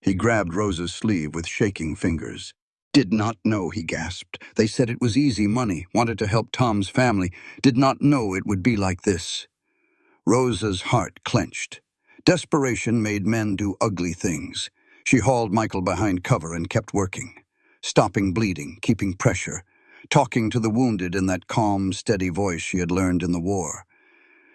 He grabbed Rosa's sleeve with shaking fingers. "Did not know," he gasped. "They said it was easy money, wanted to help Tom's family. Did not know it would be like this." Rosa's heart clenched. Desperation made men do ugly things. She hauled Michael behind cover and kept working, stopping bleeding, keeping pressure, talking to the wounded in that calm, steady voice she had learned in the war.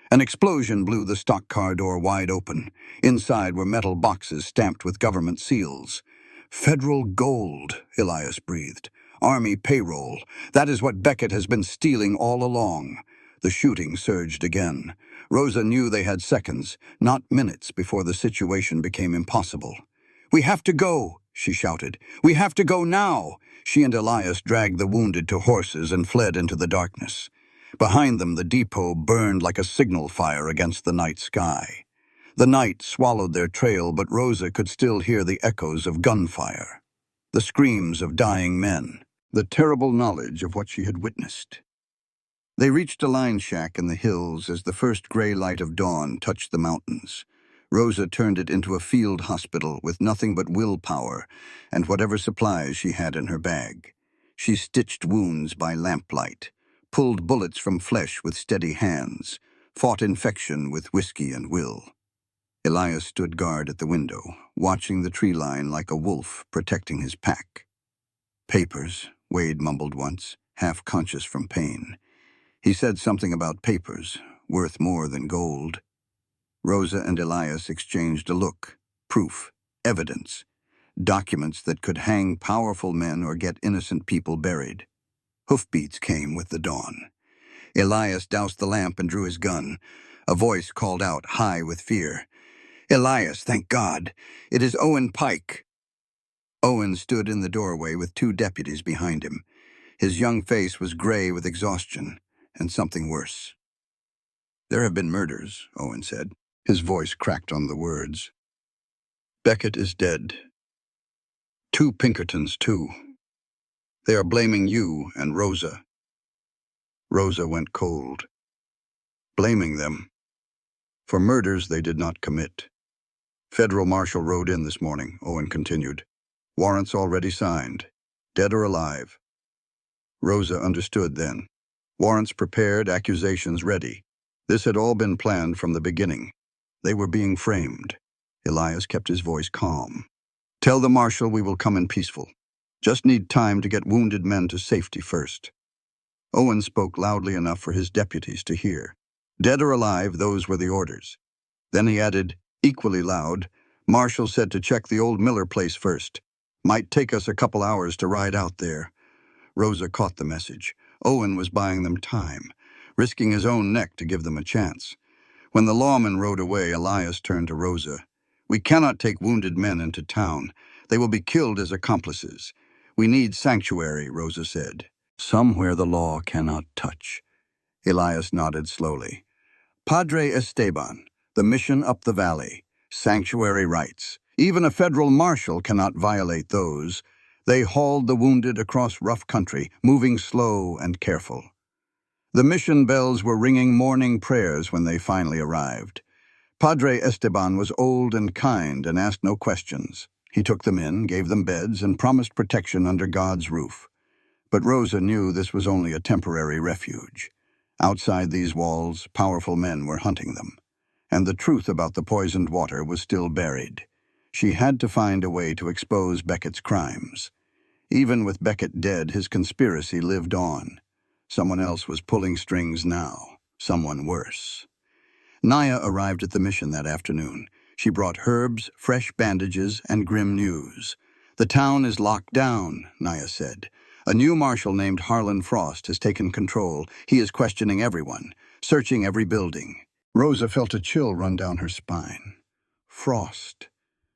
An explosion blew the stock car door wide open. Inside were metal boxes stamped with government seals. "Federal gold," Elias breathed. "Army payroll. That is what Beckett has been stealing all along." The shooting surged again. Rosa knew they had seconds, not minutes, before the situation became impossible. "We have to go," she shouted. "We have to go now." She and Elias dragged the wounded to horses and fled into the darkness. Behind them, the depot burned like a signal fire against the night sky. The night swallowed their trail, but Rosa could still hear the echoes of gunfire, the screams of dying men, the terrible knowledge of what she had witnessed. They reached a line shack in the hills as the first gray light of dawn touched the mountains. Rosa turned it into a field hospital with nothing but willpower and whatever supplies she had in her bag. She stitched wounds by lamplight, pulled bullets from flesh with steady hands, fought infection with whiskey and will. Elias stood guard at the window, watching the tree line like a wolf protecting his pack. "Papers," Wade mumbled once, half conscious from pain. He said something about papers, worth more than gold. Rosa and Elias exchanged a look. Proof, evidence, documents that could hang powerful men or get innocent people buried. Hoofbeats came with the dawn. Elias doused the lamp and drew his gun. A voice called out, high with fear. "Elias, thank God! It is Owen Pike." Owen stood in the doorway with 2 deputies behind him. His young face was gray with exhaustion and something worse. "There have been murders," Owen said. His voice cracked on the words. "Beckett is dead. 2 Pinkertons, too. They are blaming you and Rosa." Rosa went cold. "Blaming them for murders they did not commit." "Federal marshal rode in this morning," Owen continued. "Warrants already signed. Dead or alive." Rosa understood then. Warrants prepared, accusations ready. This had all been planned from the beginning. They were being framed. Elias kept his voice calm. "Tell the marshal we will come in peaceful. Just need time to get wounded men to safety first." Owen spoke loudly enough for his deputies to hear. Dead or alive, those were the orders. Then he added, equally loud, "Marshal said to check the old Miller place first. Might take us a couple hours to ride out there." Rosa caught the message. Owen was buying them time. risking his own neck to give them a chance. When the lawman rode away, Elias turned to Rosa. "We cannot take wounded men into town. They will be killed as accomplices. We need sanctuary," Rosa said. "Somewhere the law cannot touch." Elias nodded slowly. "Padre Esteban, the mission up the valley, sanctuary rights. Even a federal marshal cannot violate those. They hauled the wounded across rough country, moving slow and careful. The mission bells were ringing morning prayers when they finally arrived. Padre Esteban was old and kind and asked no questions. He took them in, gave them beds, and promised protection under God's roof. But Rosa knew this was only a temporary refuge. Outside these walls, powerful men were hunting them. And the truth about the poisoned water was still buried. She had to find a way to expose Beckett's crimes. Even with Beckett dead, his conspiracy lived on. Someone else was pulling strings now, someone worse. Naya arrived at the mission that afternoon. She brought herbs, fresh bandages, and grim news. "The town is locked down," Naya said. "A new marshal named Harlan Frost has taken control. He is questioning everyone, searching every building." Rosa felt a chill run down her spine. Frost.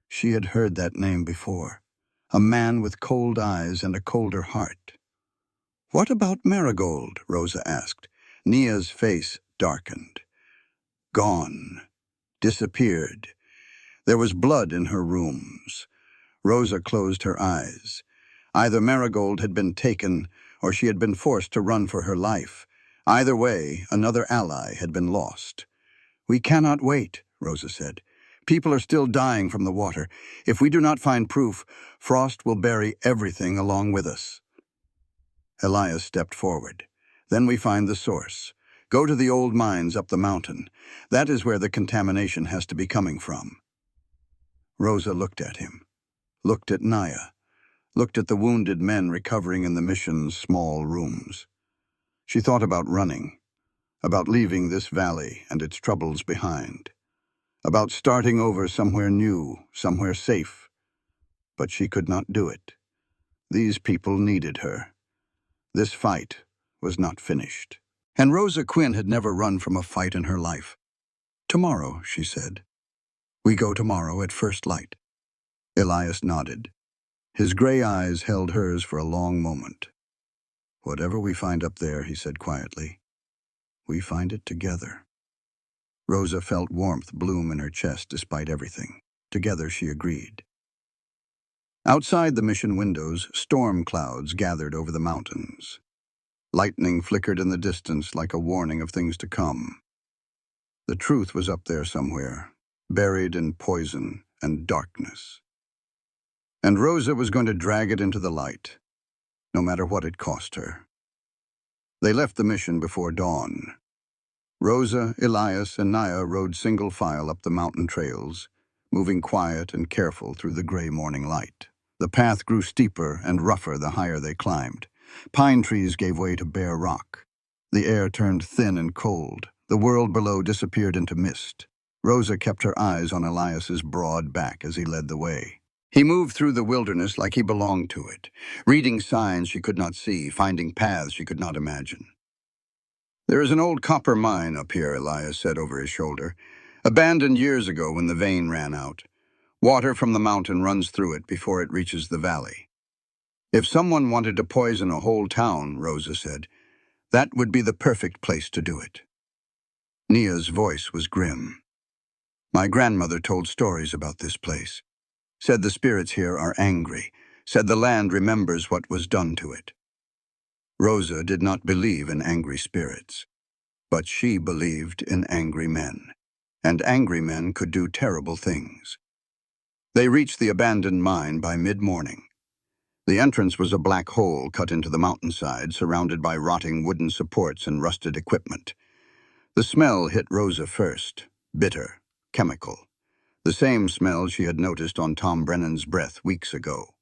She had heard that name before. A man with cold eyes and a colder heart. "What about Marigold?" Rosa asked. Nia's face darkened. Gone. Disappeared. There was blood in her rooms. Rosa closed her eyes. Either Marigold had been taken, or she had been forced to run for her life. Either way, another ally had been lost. "We cannot wait," Rosa said. "People are still dying from the water. If we do not find proof, Frost will bury everything along with us." Elias stepped forward. "Then we find the source. Go to the old mines up the mountain. That is where the contamination has to be coming from." Rosa looked at him, looked at Naya, looked at the wounded men recovering in the mission's small rooms. She thought about running, about leaving this valley and its troubles behind, about starting over somewhere new, somewhere safe. But she could not do it. These people needed her. This fight was not finished. And Rosa Quinn had never run from a fight in her life. "Tomorrow," she said. "We go tomorrow at first light." Elias nodded. His gray eyes held hers for a long moment. "Whatever we find up there," he said quietly, "we find it together." Rosa felt warmth bloom in her chest despite everything. Together, she agreed. Outside the mission windows, storm clouds gathered over the mountains. Lightning flickered in the distance like a warning of things to come. The truth was up there somewhere, buried in poison and darkness. And Rosa was going to drag it into the light, no matter what it cost her. They left the mission before dawn. Rosa, Elias, and Naya rode single file up the mountain trails, moving quiet and careful through the gray morning light. The path grew steeper and rougher the higher they climbed. Pine trees gave way to bare rock. The air turned thin and cold. The world below disappeared into mist. Rosa kept her eyes on Elias's broad back as he led the way. He moved through the wilderness like he belonged to it, reading signs she could not see, finding paths she could not imagine. "There is an old copper mine up here," Elias said over his shoulder. "Abandoned years ago when the vein ran out. Water from the mountain runs through it before it reaches the valley. If someone wanted to poison a whole town," Rosa said, "that would be the perfect place to do it." Nia's voice was grim. "My grandmother told stories about this place. Said the spirits here are angry. Said the land remembers what was done to it." Rosa did not believe in angry spirits, but she believed in angry men. And angry men could do terrible things. They reached the abandoned mine by mid-morning. The entrance was a black hole cut into the mountainside, surrounded by rotting wooden supports and rusted equipment. The smell hit Rosa first, bitter, chemical. The same smell she had noticed on Tom Brennan's breath weeks ago.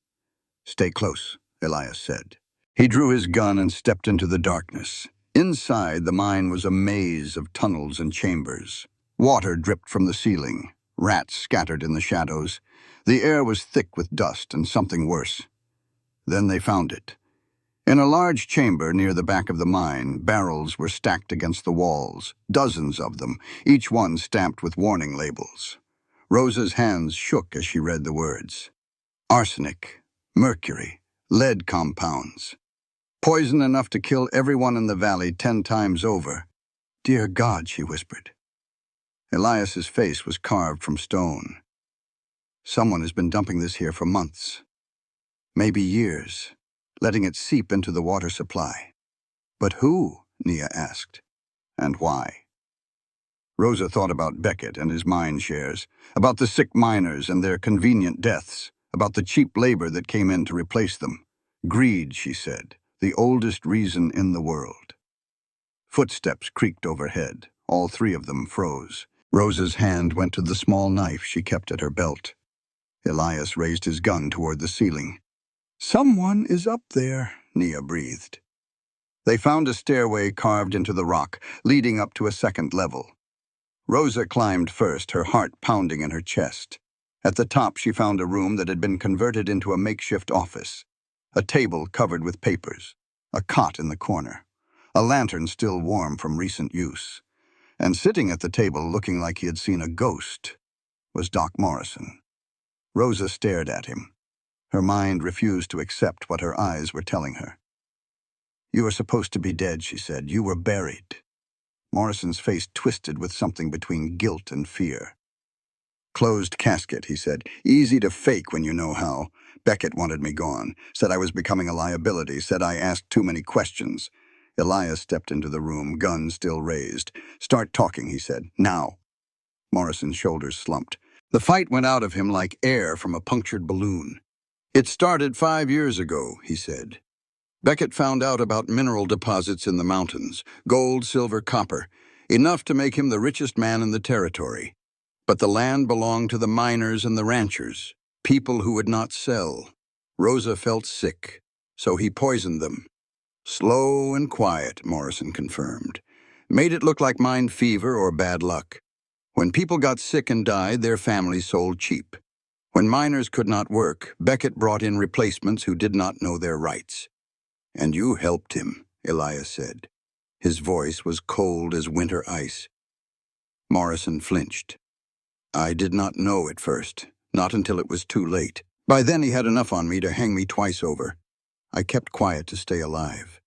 "Stay close," Elias said. He drew his gun and stepped into the darkness. Inside, the mine was a maze of tunnels and chambers. Water dripped from the ceiling. Rats scattered in the shadows. The air was thick with dust and something worse. Then they found it. In a large chamber near the back of the mine, barrels were stacked against the walls, dozens of them, each one stamped with warning labels. Rosa's hands shook as she read the words. Arsenic, mercury, lead compounds. Poison enough to kill everyone in the valley 10 times over. Dear God, she whispered. Elias's face was carved from stone. Someone has been dumping this here for months, maybe years, letting it seep into the water supply. But who? Nia asked. And why? Rosa thought about Beckett and his mine shares, about the sick miners and their convenient deaths, about the cheap labor that came in to replace them. Greed, she said, the oldest reason in the world. Footsteps creaked overhead. All 3 of them froze. Rosa's hand went to the small knife she kept at her belt. Elias raised his gun toward the ceiling. Someone is up there, Nia breathed. They found a stairway carved into the rock, leading up to a 2nd level. Rosa climbed first, her heart pounding in her chest. At the top, she found a room that had been converted into a makeshift office. A table covered with papers, a cot in the corner, a lantern still warm from recent use. And sitting at the table, looking like he had seen a ghost, was Doc Morrison. Rosa stared at him. Her mind refused to accept what her eyes were telling her. You were supposed to be dead, she said. You were buried. Morrison's face twisted with something between guilt and fear. Closed casket, he said. Easy to fake when you know how. Beckett wanted me gone, said I was becoming a liability, said I asked too many questions. Elias stepped into the room, gun still raised. Start talking, he said. Now. Morrison's shoulders slumped. The fight went out of him like air from a punctured balloon. It started 5 years ago, he said. Beckett found out about mineral deposits in the mountains, gold, silver, copper, enough to make him the richest man in the territory. But the land belonged to the miners and the ranchers, people who would not sell. Rosa felt sick, so he poisoned them. Slow and quiet, Morrison confirmed. Made it look like mine fever or bad luck. When people got sick and died, their families sold cheap. When miners could not work, Beckett brought in replacements who did not know their rights. And you helped him, Elias said. His voice was cold as winter ice. Morrison flinched. I did not know at first, not until it was too late. By then he had enough on me to hang me twice over. I kept quiet to stay alive.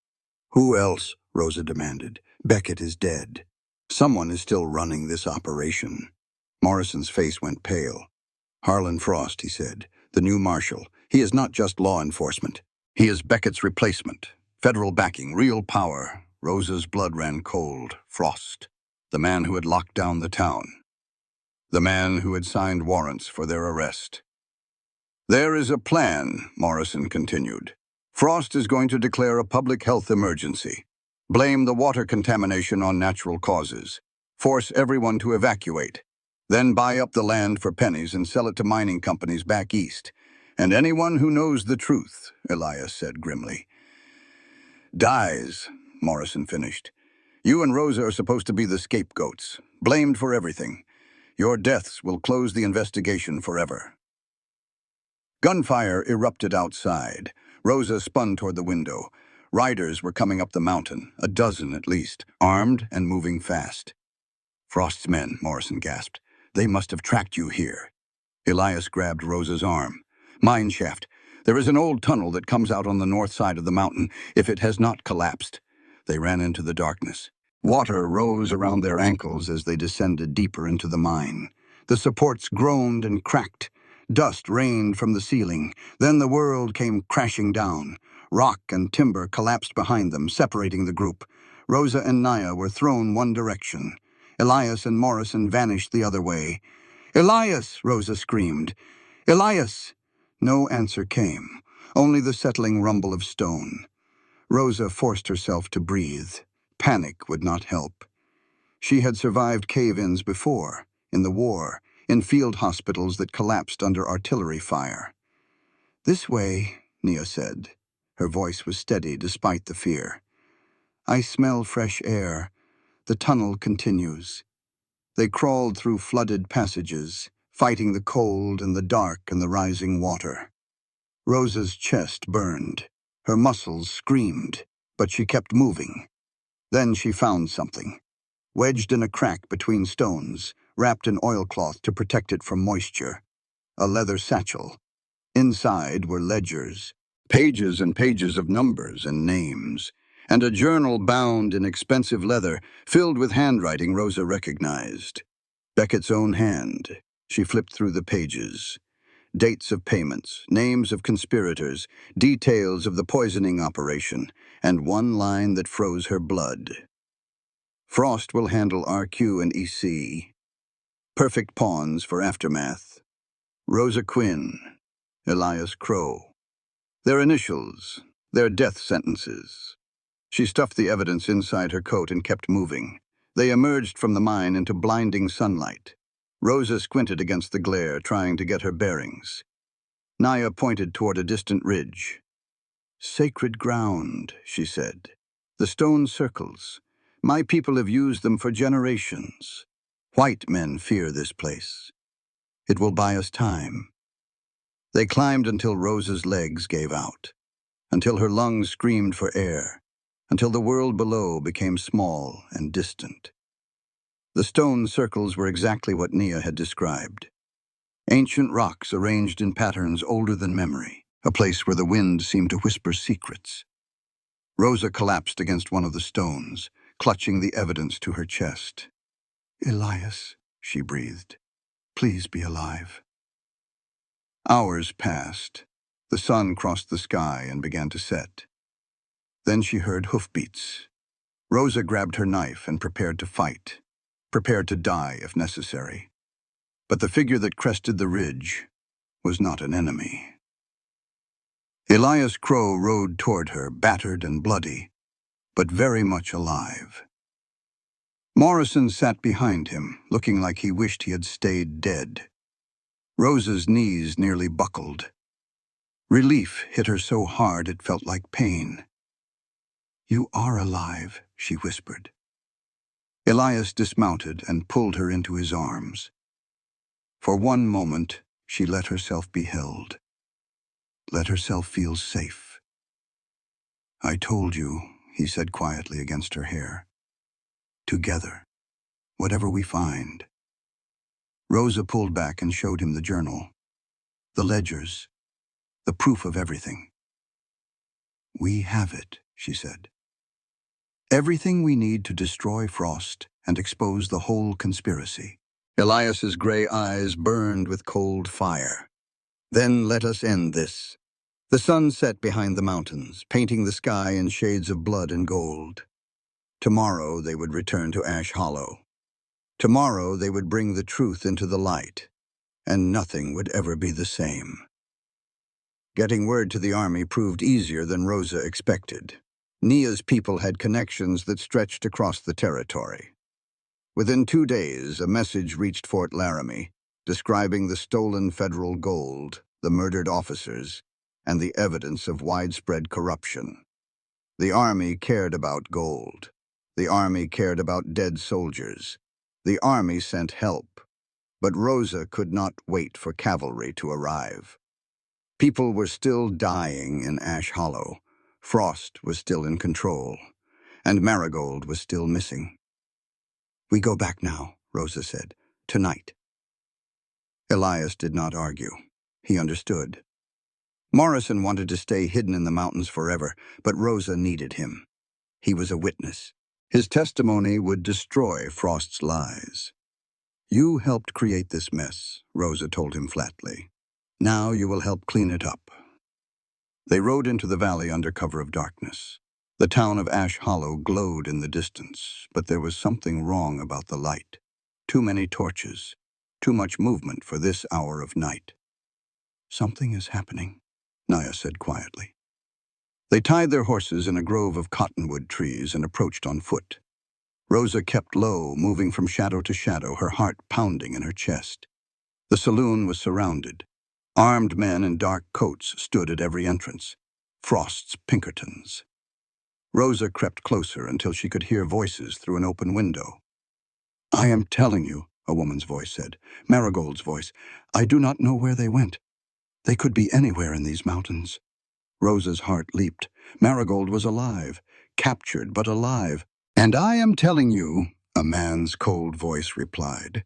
Who else? Rosa demanded. Beckett is dead. Someone is still running this operation. Morrison's face went pale. Harlan Frost, he said, the new marshal. He is not just law enforcement. He is Beckett's replacement. Federal backing, real power. Rosa's blood ran cold. Frost. The man who had locked down the town. The man who had signed warrants for their arrest. There is a plan, Morrison continued. Frost is going to declare a public health emergency. Blame the water contamination on natural causes. Force everyone to evacuate. Then buy up the land for pennies and sell it to mining companies back east. And anyone who knows the truth, Elias said grimly. Dies, Morrison finished. You and Rosa are supposed to be the scapegoats, blamed for everything. Your deaths will close the investigation forever. Gunfire erupted outside. Rosa spun toward the window. Riders were coming up the mountain, a dozen at least, armed and moving fast. Frost's men, Morrison gasped. They must have tracked you here. Elias grabbed Rosa's arm. Mine shaft. There is an old tunnel that comes out on the north side of the mountain, if it has not collapsed. They ran into the darkness. Water rose around their ankles as they descended deeper into the mine. The supports groaned and cracked. Dust rained from the ceiling. Then the world came crashing down. Rock and timber collapsed behind them, separating the group. Rosa and Nia were thrown one direction. Elias and Morrison vanished the other way. Elias! Rosa screamed. Elias! No answer came, only the settling rumble of stone. Rosa forced herself to breathe. Panic would not help. She had survived cave-ins before, in the war, in field hospitals that collapsed under artillery fire. This way, Nia said. Her voice was steady despite the fear. I smell fresh air. The tunnel continues. They crawled through flooded passages, fighting the cold and the dark and the rising water. Rosa's chest burned. Her muscles screamed, but she kept moving. Then she found something, wedged in a crack between stones, wrapped in oilcloth to protect it from moisture. A leather satchel. Inside were ledgers, pages and pages of numbers and names, and a journal bound in expensive leather, filled with handwriting Rosa recognized. Beckett's own hand. She flipped through the pages. Dates of payments, names of conspirators, details of the poisoning operation, and one line that froze her blood. Frost will handle RQ and EC. Perfect pawns for aftermath. Rosa Quinn, Elias Crow. Their initials, their death sentences. She stuffed the evidence inside her coat and kept moving. They emerged from the mine into blinding sunlight. Rosa squinted against the glare, trying to get her bearings. Naya pointed toward a distant ridge. Sacred ground, she said. The stone circles. My people have used them for generations. White men fear this place. It will buy us time. They climbed until Rosa's legs gave out, until her lungs screamed for air, until the world below became small and distant. The stone circles were exactly what Nia had described. Ancient rocks arranged in patterns older than memory, a place where the wind seemed to whisper secrets. Rosa collapsed against one of the stones, clutching the evidence to her chest. Elias, she breathed. Please be alive. Hours passed. The sun crossed the sky and began to set. Then she heard hoofbeats. Rosa grabbed her knife and prepared to fight, prepared to die if necessary. But the figure that crested the ridge was not an enemy. Elias Crow rode toward her, battered and bloody, but very much alive. Morrison sat behind him, looking like he wished he had stayed dead. Rosa's knees nearly buckled. Relief hit her so hard it felt like pain. You are alive, she whispered. Elias dismounted and pulled her into his arms. For one moment, she let herself be held. Let herself feel safe. I told you, he said quietly against her hair. Together, whatever we find. Rosa pulled back and showed him the journal, the ledgers, the proof of everything. We have it, she said. Everything we need to destroy Frost and expose the whole conspiracy. Elias's gray eyes burned with cold fire. Then let us end this. The sun set behind the mountains, painting the sky in shades of blood and gold. Tomorrow they would return to Ash Hollow. Tomorrow they would bring the truth into the light, and nothing would ever be the same. Getting word to the army proved easier than Rosa expected. Nia's people had connections that stretched across the territory. Within 2 days, a message reached Fort Laramie, describing the stolen federal gold, the murdered officers, and the evidence of widespread corruption. The army cared about gold. The army cared about dead soldiers. The army sent help. But Rosa could not wait for cavalry to arrive. People were still dying in Ash Hollow. Frost was still in control, and Marigold was still missing. We go back now, Rosa said. Tonight. Elias did not argue. He understood. Morrison wanted to stay hidden in the mountains forever, but Rosa needed him. He was a witness. His testimony would destroy Frost's lies. You helped create this mess, Rosa told him flatly. Now you will help clean it up. They rode into the valley under cover of darkness. The town of Ash Hollow glowed in the distance, but there was something wrong about the light. Too many torches, too much movement for this hour of night. Something is happening, Naya said quietly. They tied their horses in a grove of cottonwood trees and approached on foot. Rosa kept low, moving from shadow to shadow, her heart pounding in her chest. The saloon was surrounded. Armed men in dark coats stood at every entrance. Frost's Pinkertons. Rosa crept closer until she could hear voices through an open window. I am telling you, a woman's voice said. Marigold's voice. I do not know where they went. They could be anywhere in these mountains. Rosa's heart leaped. Marigold was alive, captured but alive. "And I am telling you," a man's cold voice replied,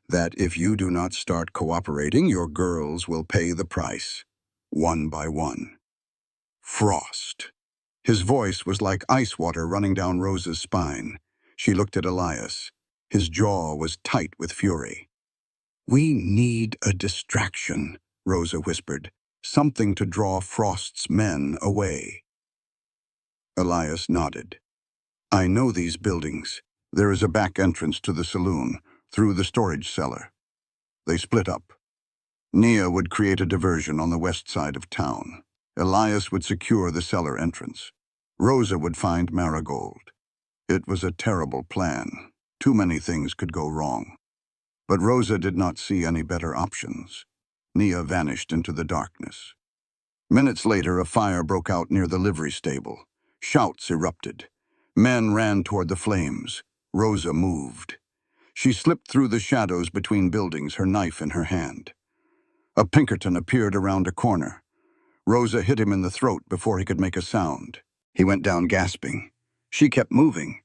"that if you do not start cooperating, your girls will pay the price, one by one." Frost. His voice was like ice water running down Rosa's spine. She looked at Elias. His jaw was tight with fury. "We need a distraction," Rosa whispered. "Something to draw Frost's men away." Elias nodded. "I know these buildings. There is a back entrance to the saloon, through the storage cellar." They split up. Nia would create a diversion on the west side of town. Elias would secure the cellar entrance. Rosa would find Marigold. It was a terrible plan. Too many things could go wrong. But Rosa did not see any better options. Nia vanished into the darkness. Minutes later, a fire broke out near the livery stable. Shouts erupted. Men ran toward the flames. Rosa moved. She slipped through the shadows between buildings, her knife in her hand. A Pinkerton appeared around a corner. Rosa hit him in the throat before he could make a sound. He went down gasping. She kept moving.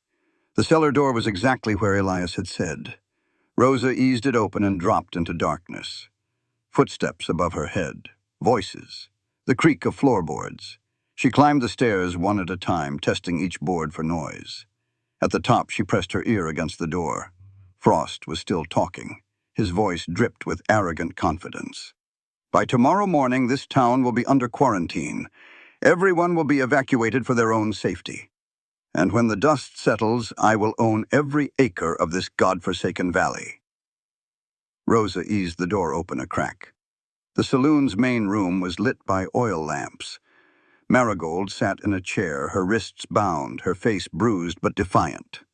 The cellar door was exactly where Elias had said. Rosa eased it open and dropped into darkness. Footsteps above her head. Voices. The creak of floorboards. She climbed the stairs one at a time, testing each board for noise. At the top, she pressed her ear against the door. Frost was still talking. His voice dripped with arrogant confidence. "By tomorrow morning, this town will be under quarantine. Everyone will be evacuated for their own safety. And when the dust settles, I will own every acre of this godforsaken valley." Rosa eased the door open a crack. The saloon's main room was lit by oil lamps. Marigold sat in a chair, her wrists bound, her face bruised but defiant.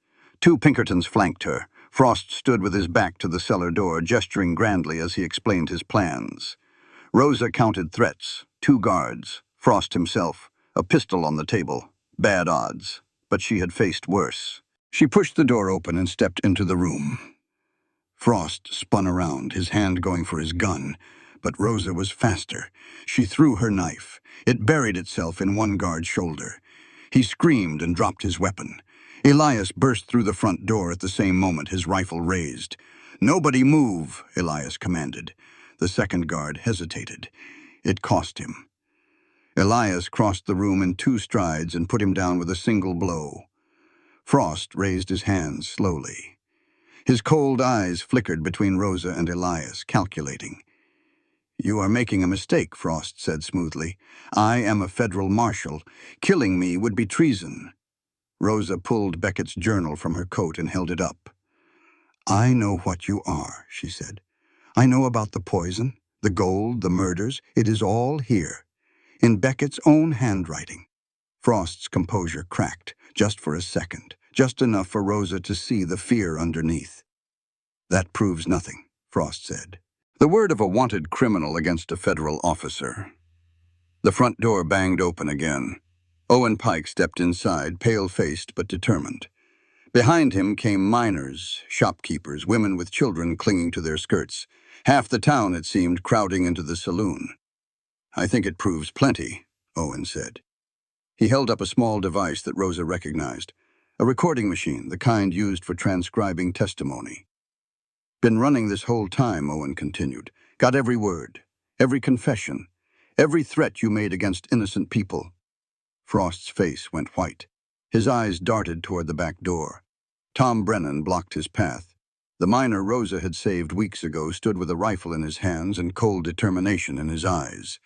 Two Pinkertons flanked her. Frost stood with his back to the cellar door, gesturing grandly as he explained his plans. Rosa counted threats. 2 guards, Frost himself, a pistol on the table. Bad odds, but she had faced worse. She pushed the door open and stepped into the room. Frost spun around, his hand going for his gun, but Rosa was faster. She threw her knife. It buried itself in one guard's shoulder. He screamed and dropped his weapon. Elias burst through the front door at the same moment, his rifle raised. "Nobody move," Elias commanded. The second guard hesitated. It cost him. Elias crossed the room in 2 strides and put him down with a single blow. Frost raised his hands slowly. His cold eyes flickered between Rosa and Elias, calculating. "You are making a mistake," Frost said smoothly. "I am a federal marshal. Killing me would be treason." Rosa pulled Beckett's journal from her coat and held it up. "I know what you are," she said. "I know about the poison, the gold, the murders. It is all here, in Beckett's own handwriting." Frost's composure cracked, just for a second, just enough for Rosa to see the fear underneath. "That proves nothing," Frost said. "The word of a wanted criminal against a federal officer." The front door banged open again. Owen Pike stepped inside, pale-faced but determined. Behind him came miners, shopkeepers, women with children clinging to their skirts. Half the town, it seemed, crowding into the saloon. "I think it proves plenty," Owen said. He held up a small device that Rosa recognized. A recording machine, the kind used for transcribing testimony. "Been running this whole time," Owen continued. "Got every word, every confession, every threat you made against innocent people." Frost's face went white. His eyes darted toward the back door. Tom Brennan blocked his path. The miner Rosa had saved weeks ago stood with a rifle in his hands and cold determination in his eyes.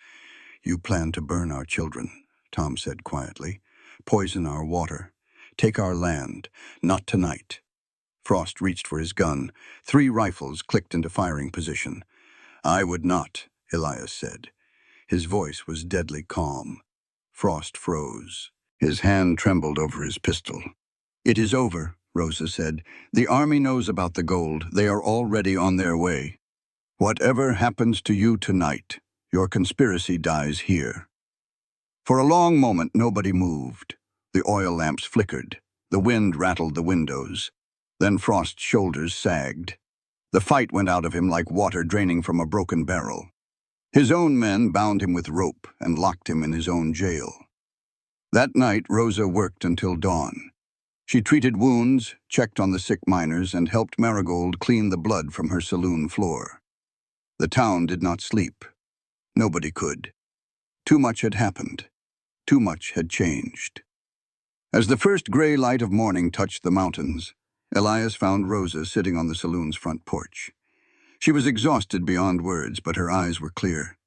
"You plan to burn our children," Tom said quietly. "Poison our water. Take our land. Not tonight." Frost reached for his gun. 3 rifles clicked into firing position. "I would not," Elias said. His voice was deadly calm. Frost froze. His hand trembled over his pistol. "It is over," Rosa said. "The army knows about the gold. They are already on their way. Whatever happens to you tonight, your conspiracy dies here." For a long moment, nobody moved. The oil lamps flickered. The wind rattled the windows. Then Frost's shoulders sagged. The fight went out of him like water draining from a broken barrel. His own men bound him with rope and locked him in his own jail. That night, Rosa worked until dawn. She treated wounds, checked on the sick miners, and helped Marigold clean the blood from her saloon floor. The town did not sleep. Nobody could. Too much had happened. Too much had changed. As the first gray light of morning touched the mountains, Elias found Rosa sitting on the saloon's front porch. She was exhausted beyond words, but her eyes were clear.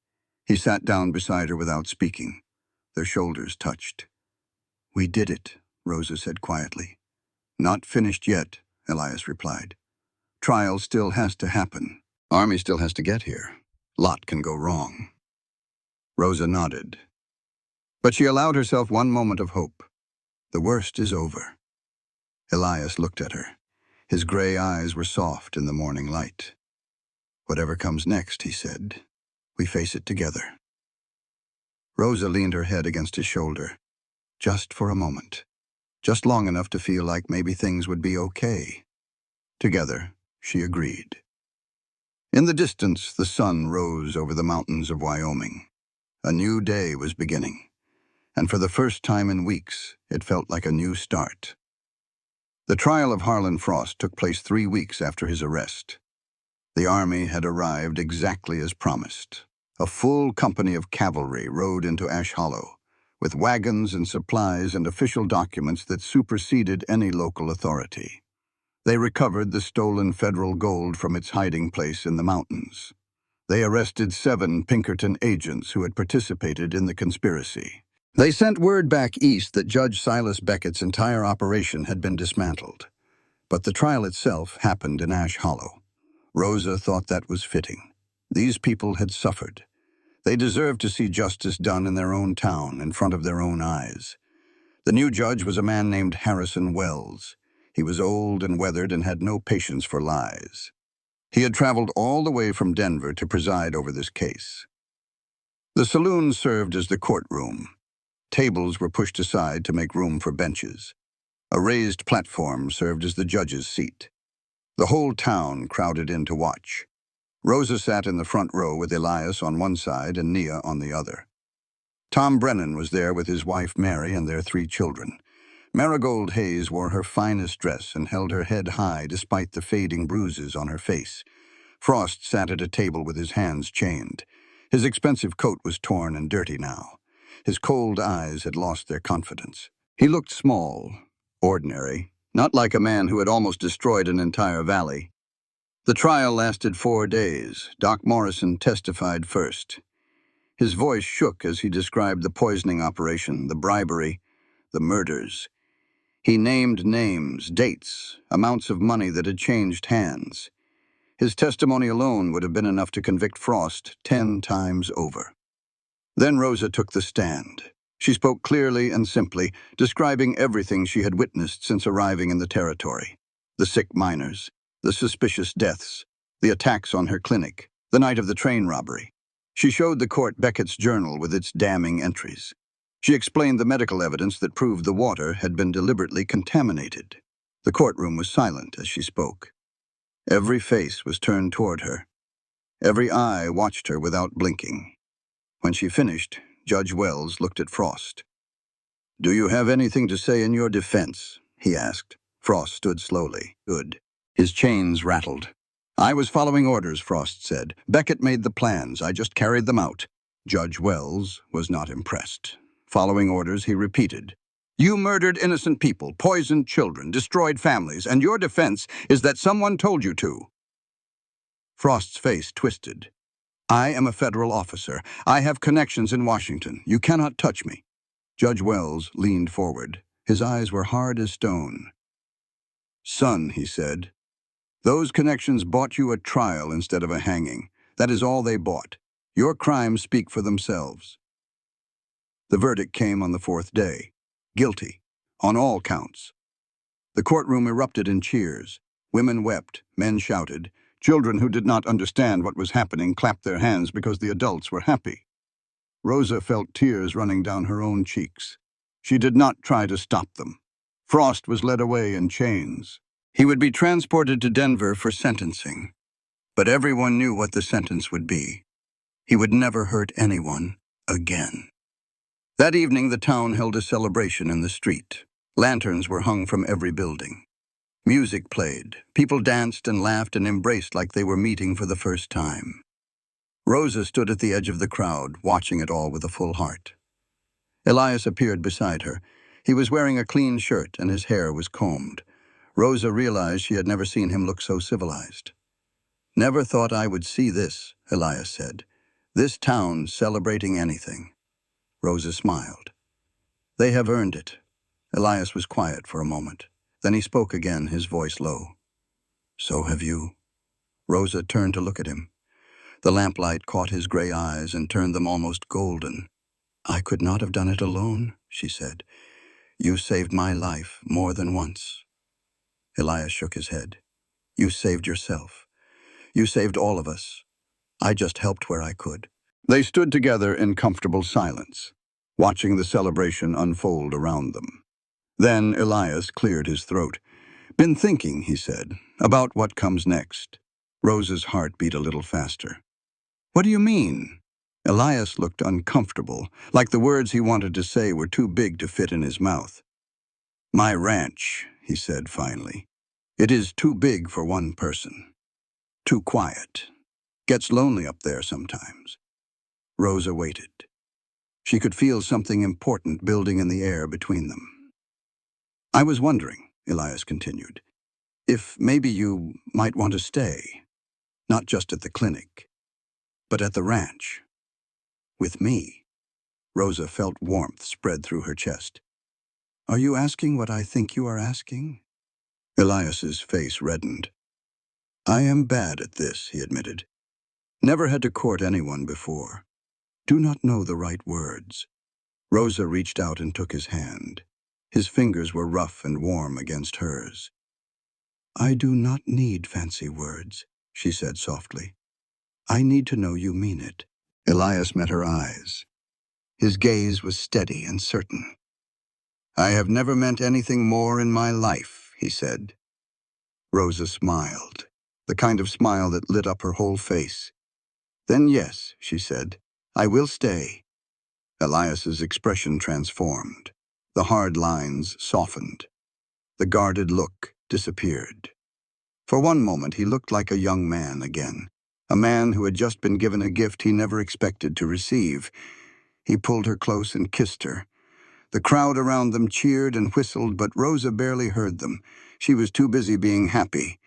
He sat down beside her without speaking. Their shoulders touched. "We did it," Rosa said quietly. "Not finished yet," Elias replied. "Trial still has to happen. Army still has to get here. Lot can go wrong." Rosa nodded. But she allowed herself one moment of hope. The worst is over. Elias looked at her. His gray eyes were soft in the morning light. "Whatever comes next," he said, "we face it together." Rosa leaned her head against his shoulder. Just for a moment. Just long enough to feel like maybe things would be okay. Together, she agreed. In the distance, the sun rose over the mountains of Wyoming. A new day was beginning, and for the first time in weeks, it felt like a new start. The trial of Harlan Frost took place 3 weeks after his arrest. The army had arrived exactly as promised. A full company of cavalry rode into Ash Hollow, with wagons and supplies and official documents that superseded any local authority. They recovered the stolen federal gold from its hiding place in the mountains. They arrested 7 Pinkerton agents who had participated in the conspiracy. They sent word back east that Judge Silas Beckett's entire operation had been dismantled. But the trial itself happened in Ash Hollow. Rosa thought that was fitting. These people had suffered. They deserved to see justice done in their own town, in front of their own eyes. The new judge was a man named Harrison Wells. He was old and weathered and had no patience for lies. He had traveled all the way from Denver to preside over this case. The saloon served as the courtroom. Tables were pushed aside to make room for benches. A raised platform served as the judge's seat. The whole town crowded in to watch. Rosa sat in the front row with Elias on one side and Nia on the other. Tom Brennan was there with his wife Mary and their 3 children. Marigold Hayes wore her finest dress and held her head high despite the fading bruises on her face. Frost sat at a table with his hands chained. His expensive coat was torn and dirty now. His cold eyes had lost their confidence. He looked small, ordinary, not like a man who had almost destroyed an entire valley. The trial lasted 4 days. Doc Morrison testified first. His voice shook as he described the poisoning operation, the bribery, the murders. He named names, dates, amounts of money that had changed hands. His testimony alone would have been enough to convict Frost 10 times over. Then Rosa took the stand. She spoke clearly and simply, describing everything she had witnessed since arriving in the territory. The sick miners, the suspicious deaths, the attacks on her clinic, the night of the train robbery. She showed the court Beckett's journal with its damning entries. She explained the medical evidence that proved the water had been deliberately contaminated. The courtroom was silent as she spoke. Every face was turned toward her. Every eye watched her without blinking. When she finished, Judge Wells looked at Frost. "Do you have anything to say in your defense?" he asked. Frost stood slowly. "Good." His chains rattled. "I was following orders," Frost said. "Beckett made the plans. I just carried them out." Judge Wells was not impressed. Following orders, he repeated. "You murdered innocent people, poisoned children, destroyed families, and your defense is that someone told you to." Frost's face twisted. "I am a federal officer. I have connections in Washington. You cannot touch me." Judge Wells leaned forward. His eyes were hard as stone. "Son," he said, "those connections bought you a trial instead of a hanging. That is all they bought. Your crimes speak for themselves." The verdict came on the 4th day. Guilty, on all counts. The courtroom erupted in cheers. Women wept, men shouted. Children who did not understand what was happening clapped their hands because the adults were happy. Rosa felt tears running down her own cheeks. She did not try to stop them. Frost was led away in chains. He would be transported to Denver for sentencing. But everyone knew what the sentence would be. He would never hurt anyone again. That evening, the town held a celebration in the street. Lanterns were hung from every building. Music played. People danced and laughed and embraced like they were meeting for the first time. Rosa stood at the edge of the crowd, watching it all with a full heart. Elias appeared beside her. He was wearing a clean shirt and his hair was combed. Rosa realized she had never seen him look so civilized. "Never thought I would see this," Elias said. "This town celebrating anything." Rosa smiled. "They have earned it." Elias was quiet for a moment. Then he spoke again, his voice low. "So have you." Rosa turned to look at him. The lamplight caught his gray eyes and turned them almost golden. "I could not have done it alone," she said. "You saved my life more than once." Elias shook his head. "You saved yourself. You saved all of us. I just helped where I could." They stood together in comfortable silence, watching the celebration unfold around them. Then Elias cleared his throat. "Been thinking," he said, "about what comes next." Rosa's heart beat a little faster. "What do you mean?" Elias looked uncomfortable, like the words he wanted to say were too big to fit in his mouth. "My ranch," he said finally. "It is too big for one person. Too quiet. Gets lonely up there sometimes." Rosa waited. She could feel something important building in the air between them. "I was wondering," Elias continued, "if maybe you might want to stay, not just at the clinic, but at the ranch, with me." Rosa felt warmth spread through her chest. "Are you asking what I think you are asking?" Elias's face reddened. "I am bad at this," he admitted. "Never had to court anyone before. Do not know the right words." Rosa reached out and took his hand. His fingers were rough and warm against hers. "I do not need fancy words," she said softly. "I need to know you mean it." Elias met her eyes. His gaze was steady and certain. "I have never meant anything more in my life," he said. Rosa smiled, the kind of smile that lit up her whole face. "Then yes," she said, "I will stay." Elias's expression transformed. The hard lines softened. The guarded look disappeared. For one moment he looked like a young man again, a man who had just been given a gift he never expected to receive. He pulled her close and kissed her. The crowd around them cheered and whistled, but Rosa barely heard them. She was too busy being happy.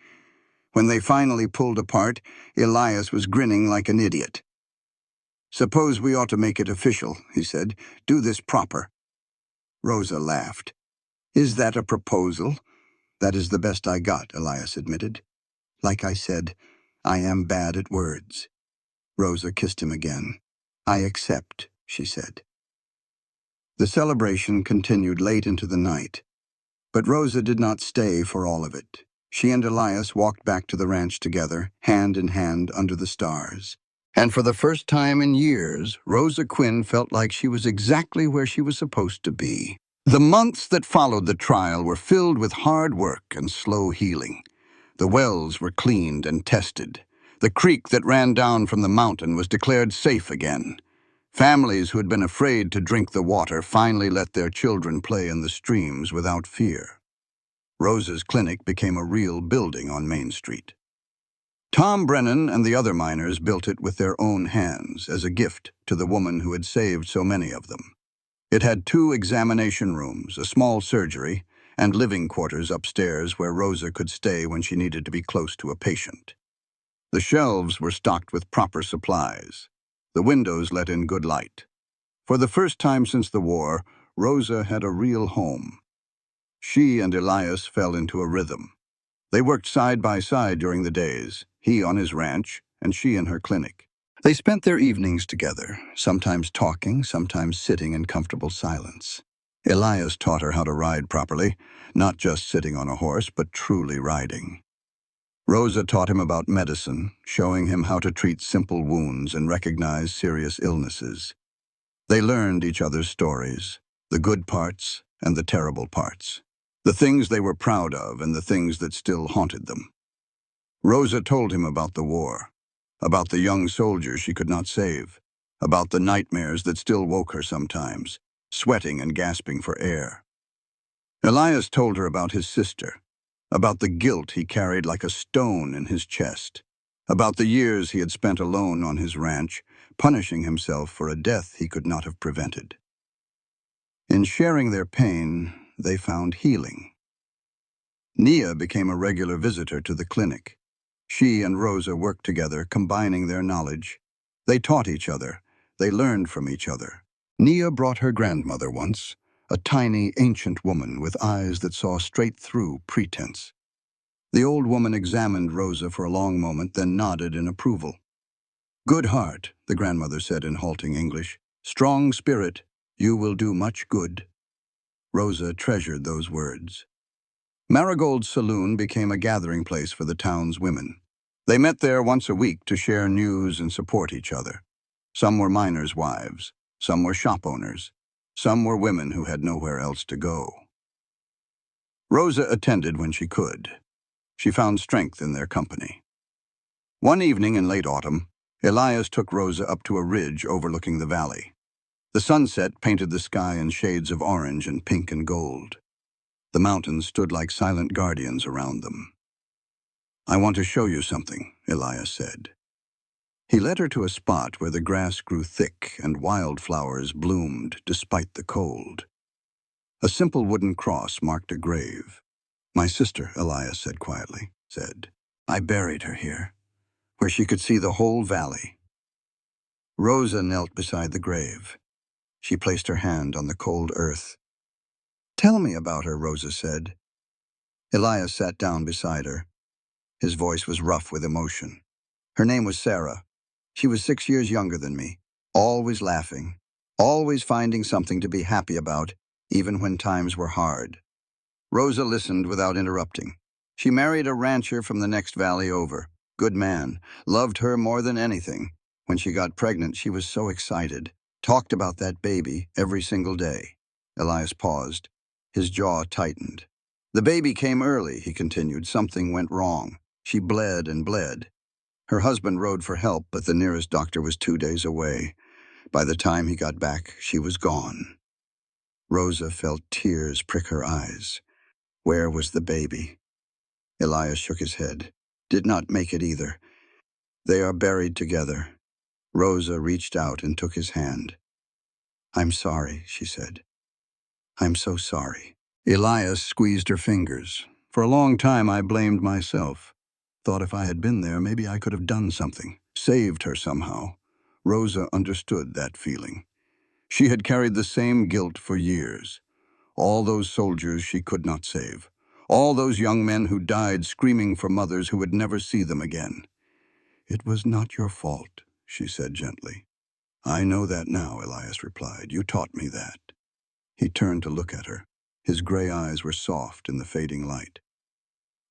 When they finally pulled apart, Elias was grinning like an idiot. "Suppose we ought to make it official," he said. "Do this proper." Rosa laughed. "Is that a proposal?" "That is the best I got," Elias admitted. "Like I said, I am bad at words." Rosa kissed him again. "I accept," she said. The celebration continued late into the night. But Rosa did not stay for all of it. She and Elias walked back to the ranch together, hand in hand under the stars. And for the first time in years, Rosa Quinn felt like she was exactly where she was supposed to be. The months that followed the trial were filled with hard work and slow healing. The wells were cleaned and tested. The creek that ran down from the mountain was declared safe again. Families who had been afraid to drink the water finally let their children play in the streams without fear. Rosa's clinic became a real building on Main Street. Tom Brennan and the other miners built it with their own hands as a gift to the woman who had saved so many of them. It had 2 examination rooms, a small surgery, and living quarters upstairs where Rosa could stay when she needed to be close to a patient. The shelves were stocked with proper supplies. The windows let in good light. For the first time since the war, Rosa had a real home. She and Elias fell into a rhythm. They worked side by side during the days, he on his ranch and she in her clinic. They spent their evenings together, sometimes talking, sometimes sitting in comfortable silence. Elias taught her how to ride properly, not just sitting on a horse, but truly riding. Rosa taught him about medicine, showing him how to treat simple wounds and recognize serious illnesses. They learned each other's stories, the good parts and the terrible parts, the things they were proud of and the things that still haunted them. Rosa told him about the war. about the young soldiers she could not save, about the nightmares that still woke her sometimes, sweating and gasping for air. Elias told her about his sister, about the guilt he carried like a stone in his chest, about the years he had spent alone on his ranch, punishing himself for a death he could not have prevented. In sharing their pain, they found healing. Nia became a regular visitor to the clinic. She and Rosa worked together, combining their knowledge. They taught each other. They learned from each other. Nia brought her grandmother once, a tiny, ancient woman with eyes that saw straight through pretense. The old woman examined Rosa for a long moment, then nodded in approval. "Good heart," the grandmother said in halting English. "Strong spirit. You will do much good." Rosa treasured those words. Marigold's saloon became a gathering place for the town's women. They met there once a week to share news and support each other. Some were miners' wives, some were shop owners, some were women who had nowhere else to go. Rosa attended when she could. She found strength in their company. One evening in late autumn, Elias took Rosa up to a ridge overlooking the valley. The sunset painted the sky in shades of orange and pink and gold. The mountains stood like silent guardians around them. "I want to show you something," Elias said. He led her to a spot where the grass grew thick and wildflowers bloomed despite the cold. A simple wooden cross marked a grave. "My sister," Elias said quietly, "I buried her here, where she could see the whole valley." Rosa knelt beside the grave. She placed her hand on the cold earth. "Tell me about her," Rosa said. Elias sat down beside her. His voice was rough with emotion. "Her name was Sarah. She was 6 years younger than me, always laughing, always finding something to be happy about, even when times were hard." Rosa listened without interrupting. "She married a rancher from the next valley over. Good man, loved her more than anything. When she got pregnant, she was so excited. Talked about that baby every single day." Elias paused. His jaw tightened. "The baby came early," he continued. "Something went wrong. She bled and bled. Her husband rode for help, but the nearest doctor was 2 days away. By the time he got back, she was gone." Rosa felt tears prick her eyes. Where was the baby? Elias shook his head. "Did not make it either. They are buried together." Rosa reached out and took his hand. "I'm sorry," she said. "I'm so sorry." Elias squeezed her fingers. "For a long time I blamed myself. Thought if I had been there, maybe I could have done something, saved her somehow." Rosa understood that feeling. She had carried the same guilt for years. All those soldiers she could not save. All those young men who died screaming for mothers who would never see them again. "It was not your fault," she said gently. "I know that now," Elias replied. "You taught me that." He turned to look at her. His gray eyes were soft in the fading light.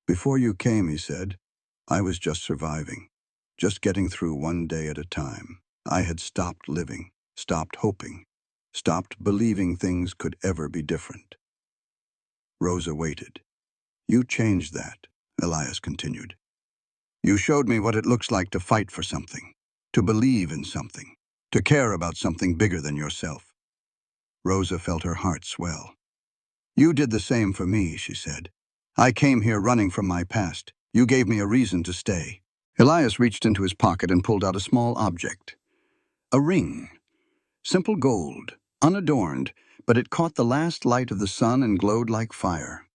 "Before you came," he said, "I was just surviving, just getting through one day at a time. I had stopped living, stopped hoping, stopped believing things could ever be different." Rosa waited. "You changed that," Elias continued. "You showed me what it looks like to fight for something, to believe in something, to care about something bigger than yourself." Rosa felt her heart swell. "You did the same for me," she said. "I came here running from my past. You gave me a reason to stay." Elias reached into his pocket and pulled out a small object. A ring. Simple gold, unadorned, but it caught the last light of the sun and glowed like fire.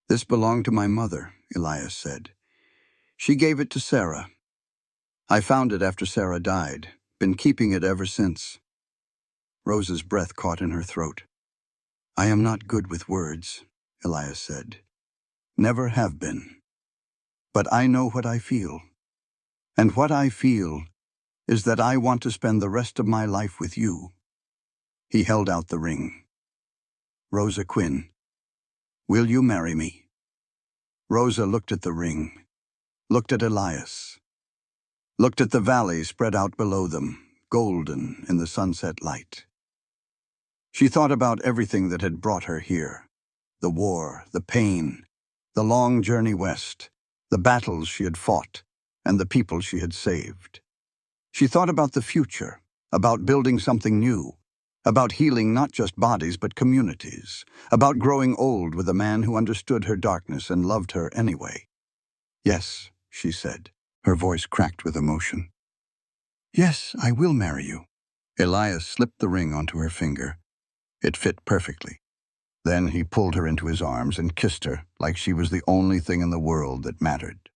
"This belonged to my mother," Elias said. "She gave it to Sarah. I found it after Sarah died. Been keeping it ever since." Rosa's breath caught in her throat. "I am not good with words," Elias said. "Never have been. But I know what I feel. And what I feel is that I want to spend the rest of my life with you." He held out the ring. "Rosa Quinn, will you marry me?" Rosa looked at the ring, looked at Elias, looked at the valley spread out below them, golden in the sunset light. She thought about everything that had brought her here. The war, the pain, the long journey west, the battles she had fought, and the people she had saved. She thought about the future, about building something new, about healing not just bodies but communities, about growing old with a man who understood her darkness and loved her anyway. "Yes," she said, her voice cracked with emotion. "Yes, I will marry you." Elias slipped the ring onto her finger. It fit perfectly. Then he pulled her into his arms and kissed her like she was the only thing in the world that mattered.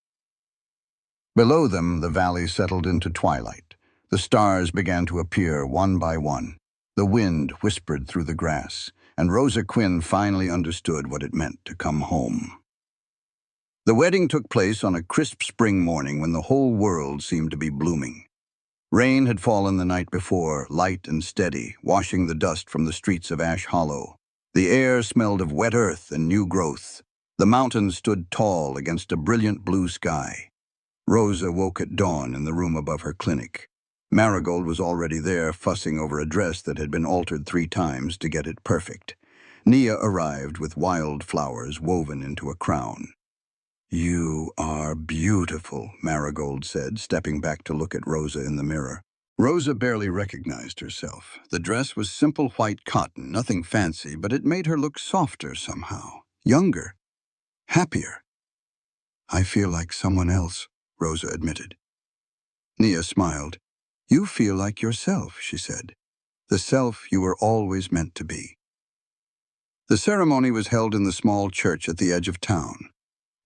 Below them, the valley settled into twilight. The stars began to appear one by one. The wind whispered through the grass, and Rosa Quinn finally understood what it meant to come home. The wedding took place on a crisp spring morning when the whole world seemed to be blooming. Rain had fallen the night before, light and steady, washing the dust from the streets of Ash Hollow. The air smelled of wet earth and new growth. The mountains stood tall against a brilliant blue sky. Rosa woke at dawn in the room above her clinic. Marigold was already there, fussing over a dress that had been altered 3 times to get it perfect. Nia arrived with wild flowers woven into a crown. "You are beautiful," Marigold said, stepping back to look at Rosa in the mirror. Rosa barely recognized herself. The dress was simple white cotton, nothing fancy, but it made her look softer somehow, younger, happier. "I feel like someone else," Rosa admitted. Nia smiled. "You feel like yourself," she said. "The self you were always meant to be." The ceremony was held in the small church at the edge of town.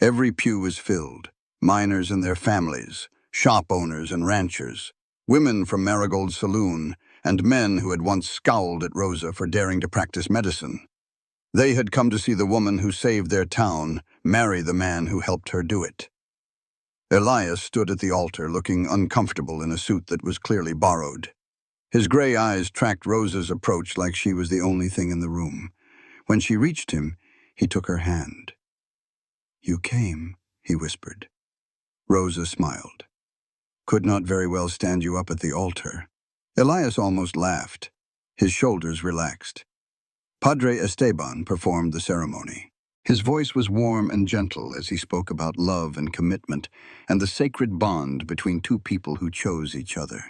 Every pew was filled. Miners and their families, shop owners and ranchers, women from Marigold's saloon, and men who had once scowled at Rosa for daring to practice medicine. They had come to see the woman who saved their town marry the man who helped her do it. Elias stood at the altar looking uncomfortable in a suit that was clearly borrowed. His gray eyes tracked Rosa's approach like she was the only thing in the room. When she reached him, he took her hand. "You came," he whispered. Rosa smiled. "Could not very well stand you up at the altar." Elias almost laughed. His shoulders relaxed. Padre Esteban performed the ceremony. His voice was warm and gentle as he spoke about love and commitment and the sacred bond between 2 people who chose each other.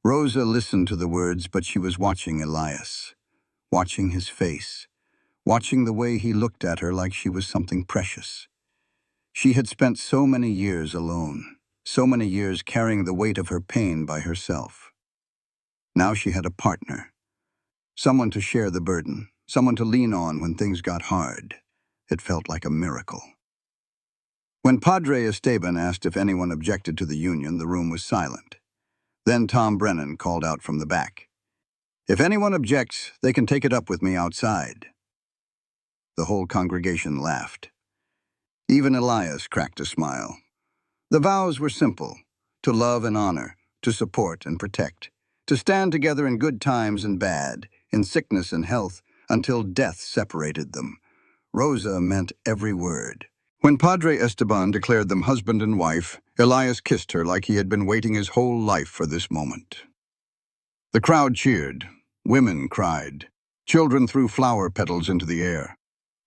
Rosa listened to the words, but she was watching Elias, watching his face, watching the way he looked at her like she was something precious. She had spent so many years alone, so many years carrying the weight of her pain by herself. Now she had a partner, someone to share the burden, someone to lean on when things got hard. It felt like a miracle. When Padre Esteban asked if anyone objected to the union, the room was silent. Then Tom Brennan called out from the back, "If anyone objects, they can take it up with me outside." The whole congregation laughed. Even Elias cracked a smile. The vows were simple: to love and honor, to support and protect, to stand together in good times and bad, in sickness and health, until death separated them. Rosa meant every word. When Padre Esteban declared them husband and wife, Elias kissed her like he had been waiting his whole life for this moment. The crowd cheered. Women cried. Children threw flower petals into the air.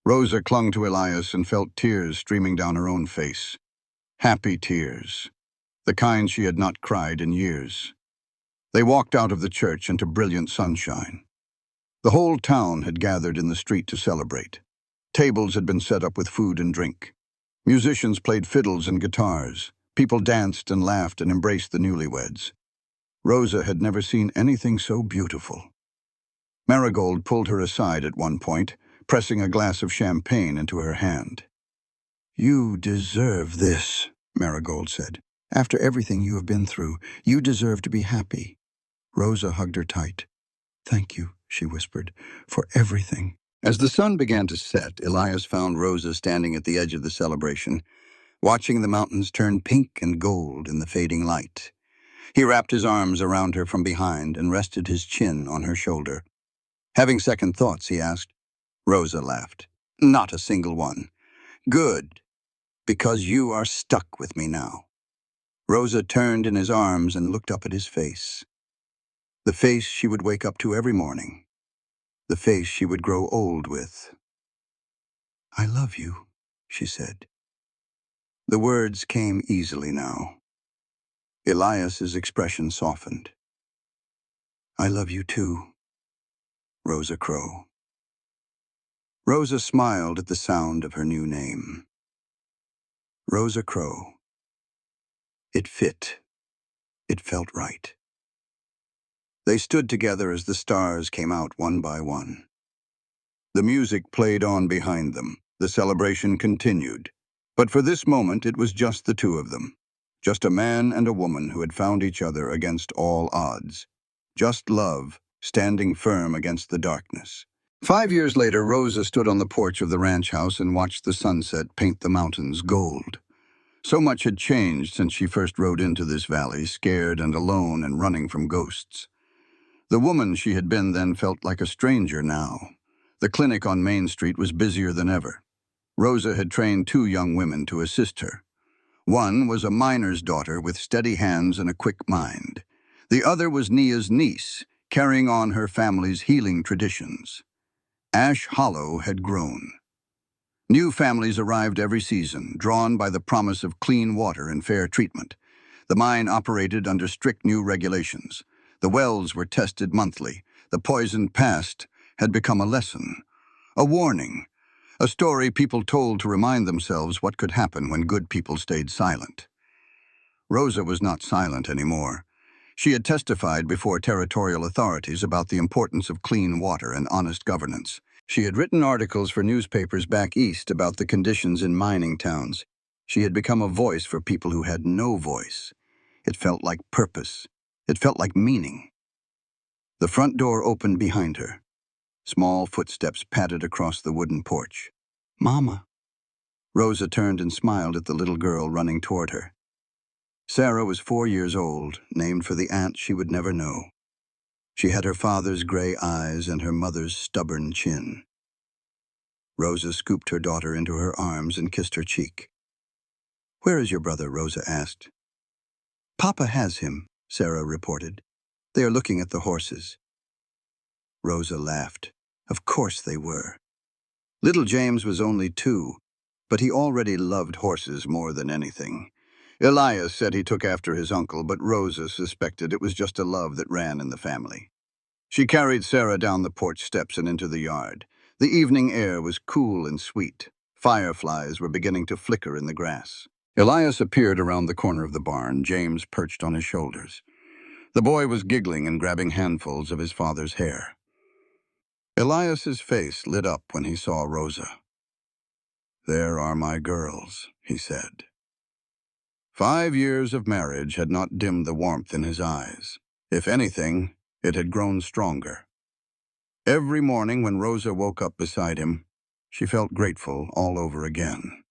Rosa clung to Elias and felt tears streaming down her own face. Happy tears. The kind she had not cried in years. They walked out of the church into brilliant sunshine. The whole town had gathered in the street to celebrate. Tables had been set up with food and drink. Musicians played fiddles and guitars. People danced and laughed and embraced the newlyweds. Rosa had never seen anything so beautiful. Marigold pulled her aside at one point, pressing a glass of champagne into her hand. "You deserve this," Marigold said. "After everything you have been through, you deserve to be happy." Rosa hugged her tight. "Thank you," she whispered, "for everything." As the sun began to set, Elias found Rosa standing at the edge of the celebration, watching the mountains turn pink and gold in the fading light. He wrapped his arms around her from behind and rested his chin on her shoulder. Having second thoughts, he asked. Rosa laughed. "Not a single one." "Good, because you are stuck with me now." Rosa turned in his arms and looked up at his face. The face she would wake up to every morning. The face she would grow old with. "I love you," she said. The words came easily now. Elias's expression softened. I love you too, Rosa Crow. Rosa smiled at the sound of her new name. Rosa Crow. It fit. It felt right. They stood together as the stars came out one by one. The music played on behind them. The celebration continued. But for this moment, it was just the two of them. Just a man and a woman who had found each other against all odds. Just love, standing firm against the darkness. 5 years later, Rosa stood on the porch of the ranch house and watched the sunset paint the mountains gold. So much had changed since she first rode into this valley, scared and alone and running from ghosts. The woman she had been then felt like a stranger now. The clinic on Main Street was busier than ever. Rosa had trained 2 young women to assist her. One was a miner's daughter with steady hands and a quick mind. The other was Nia's niece, carrying on her family's healing traditions. Ash Hollow had grown. New families arrived every season, drawn by the promise of clean water and fair treatment. The mine operated under strict new regulations. The wells were tested monthly. The poisoned past had become a lesson, a warning, a story people told to remind themselves what could happen when good people stayed silent. Rosa was not silent anymore. She had testified before territorial authorities about the importance of clean water and honest governance. She had written articles for newspapers back east about the conditions in mining towns. She had become a voice for people who had no voice. It felt like purpose. It felt like meaning. The front door opened behind her. Small footsteps padded across the wooden porch. Mama. Rosa turned and smiled at the little girl running toward her. Sarah was 4 years old, named for the aunt she would never know. She had her father's gray eyes and her mother's stubborn chin. Rosa scooped her daughter into her arms and kissed her cheek. Where is your brother? Rosa asked. Papa has him, Sarah reported. They are looking at the horses. Rosa laughed. Of course they were. Little James was only 2, but he already loved horses more than anything. Elias said he took after his uncle, but Rosa suspected it was just a love that ran in the family. She carried Sarah down the porch steps and into the yard. The evening air was cool and sweet. Fireflies were beginning to flicker in the grass. Elias appeared around the corner of the barn, James perched on his shoulders. The boy was giggling and grabbing handfuls of his father's hair. Elias's face lit up when he saw Rosa. There are my girls, he said. 5 years of marriage had not dimmed the warmth in his eyes. If anything, it had grown stronger. Every morning when Rosa woke up beside him, she felt grateful all over again.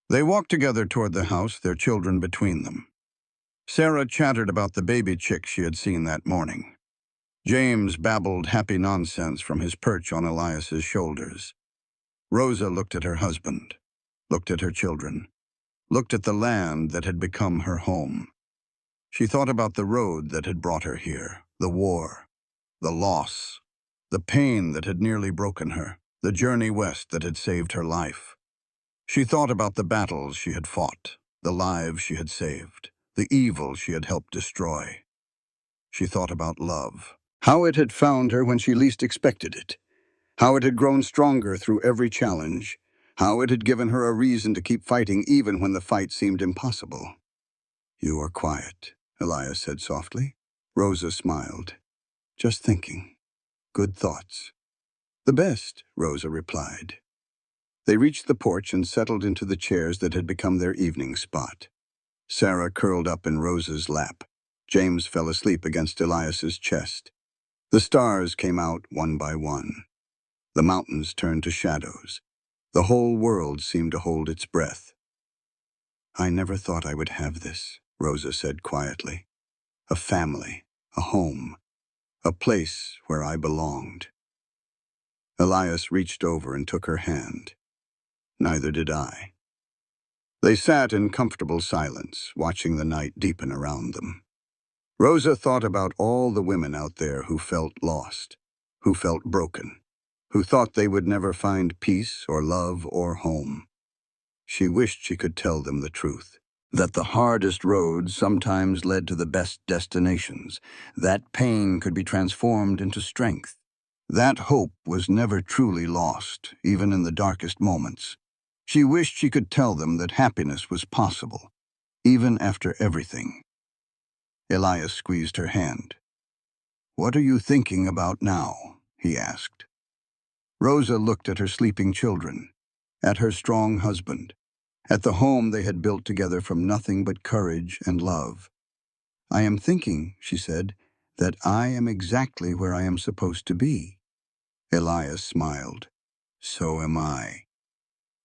They walked together toward the house, their children between them. Sarah chattered about the baby chick she had seen that morning. James babbled happy nonsense from his perch on Elias's shoulders. Rosa looked at her husband, looked at her children, looked at the land that had become her home. She thought about the road that had brought her here, the war, the loss, the pain that had nearly broken her, the journey west that had saved her life. She thought about the battles she had fought, the lives she had saved, the evil she had helped destroy. She thought about love, how it had found her when she least expected it, how it had grown stronger through every challenge, how it had given her a reason to keep fighting even when the fight seemed impossible. You are quiet, Elias said softly. Rosa smiled. Just thinking. Good thoughts. The best, Rosa replied. They reached the porch and settled into the chairs that had become their evening spot. Sarah curled up in Rosa's lap. James fell asleep against Elias's chest. The stars came out one by one. The mountains turned to shadows. The whole world seemed to hold its breath. I never thought I would have this, Rosa said quietly. A family, a home, a place where I belonged. Elias reached over and took her hand. Neither did I. They sat in comfortable silence, watching the night deepen around them. Rosa thought about all the women out there who felt lost, who felt broken, who thought they would never find peace or love or home. She wished she could tell them the truth, that the hardest roads sometimes led to the best destinations, that pain could be transformed into strength. That hope was never truly lost, even in the darkest moments. She wished she could tell them that happiness was possible, even after everything. Elias squeezed her hand. "What are you thinking about now?" he asked. Rosa looked at her sleeping children, at her strong husband, at the home they had built together from nothing but courage and love. "I am thinking," she said, "that I am exactly where I am supposed to be." Elias smiled. "So am I."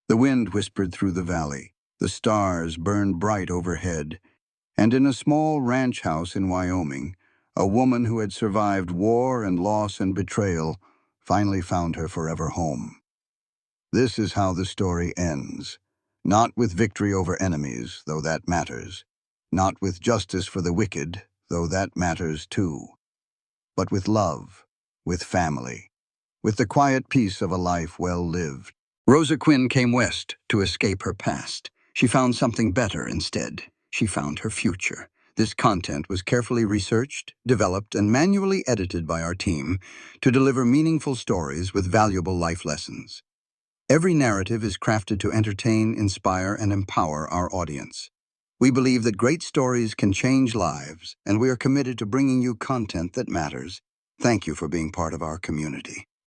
The wind whispered through the valley, the stars burned bright overhead, and in a small ranch house in Wyoming, a woman who had survived war and loss and betrayal finally found her forever home. This is how the story ends. Not with victory over enemies, though that matters. Not with justice for the wicked, though that matters too. But with love, with family, with the quiet peace of a life well lived. Rosa Quinn came west to escape her past. She found something better instead. She found her future. This content was carefully researched, developed, and manually edited by our team to deliver meaningful stories with valuable life lessons. Every narrative is crafted to entertain, inspire, and empower our audience. We believe that great stories can change lives, and we are committed to bringing you content that matters. Thank you for being part of our community.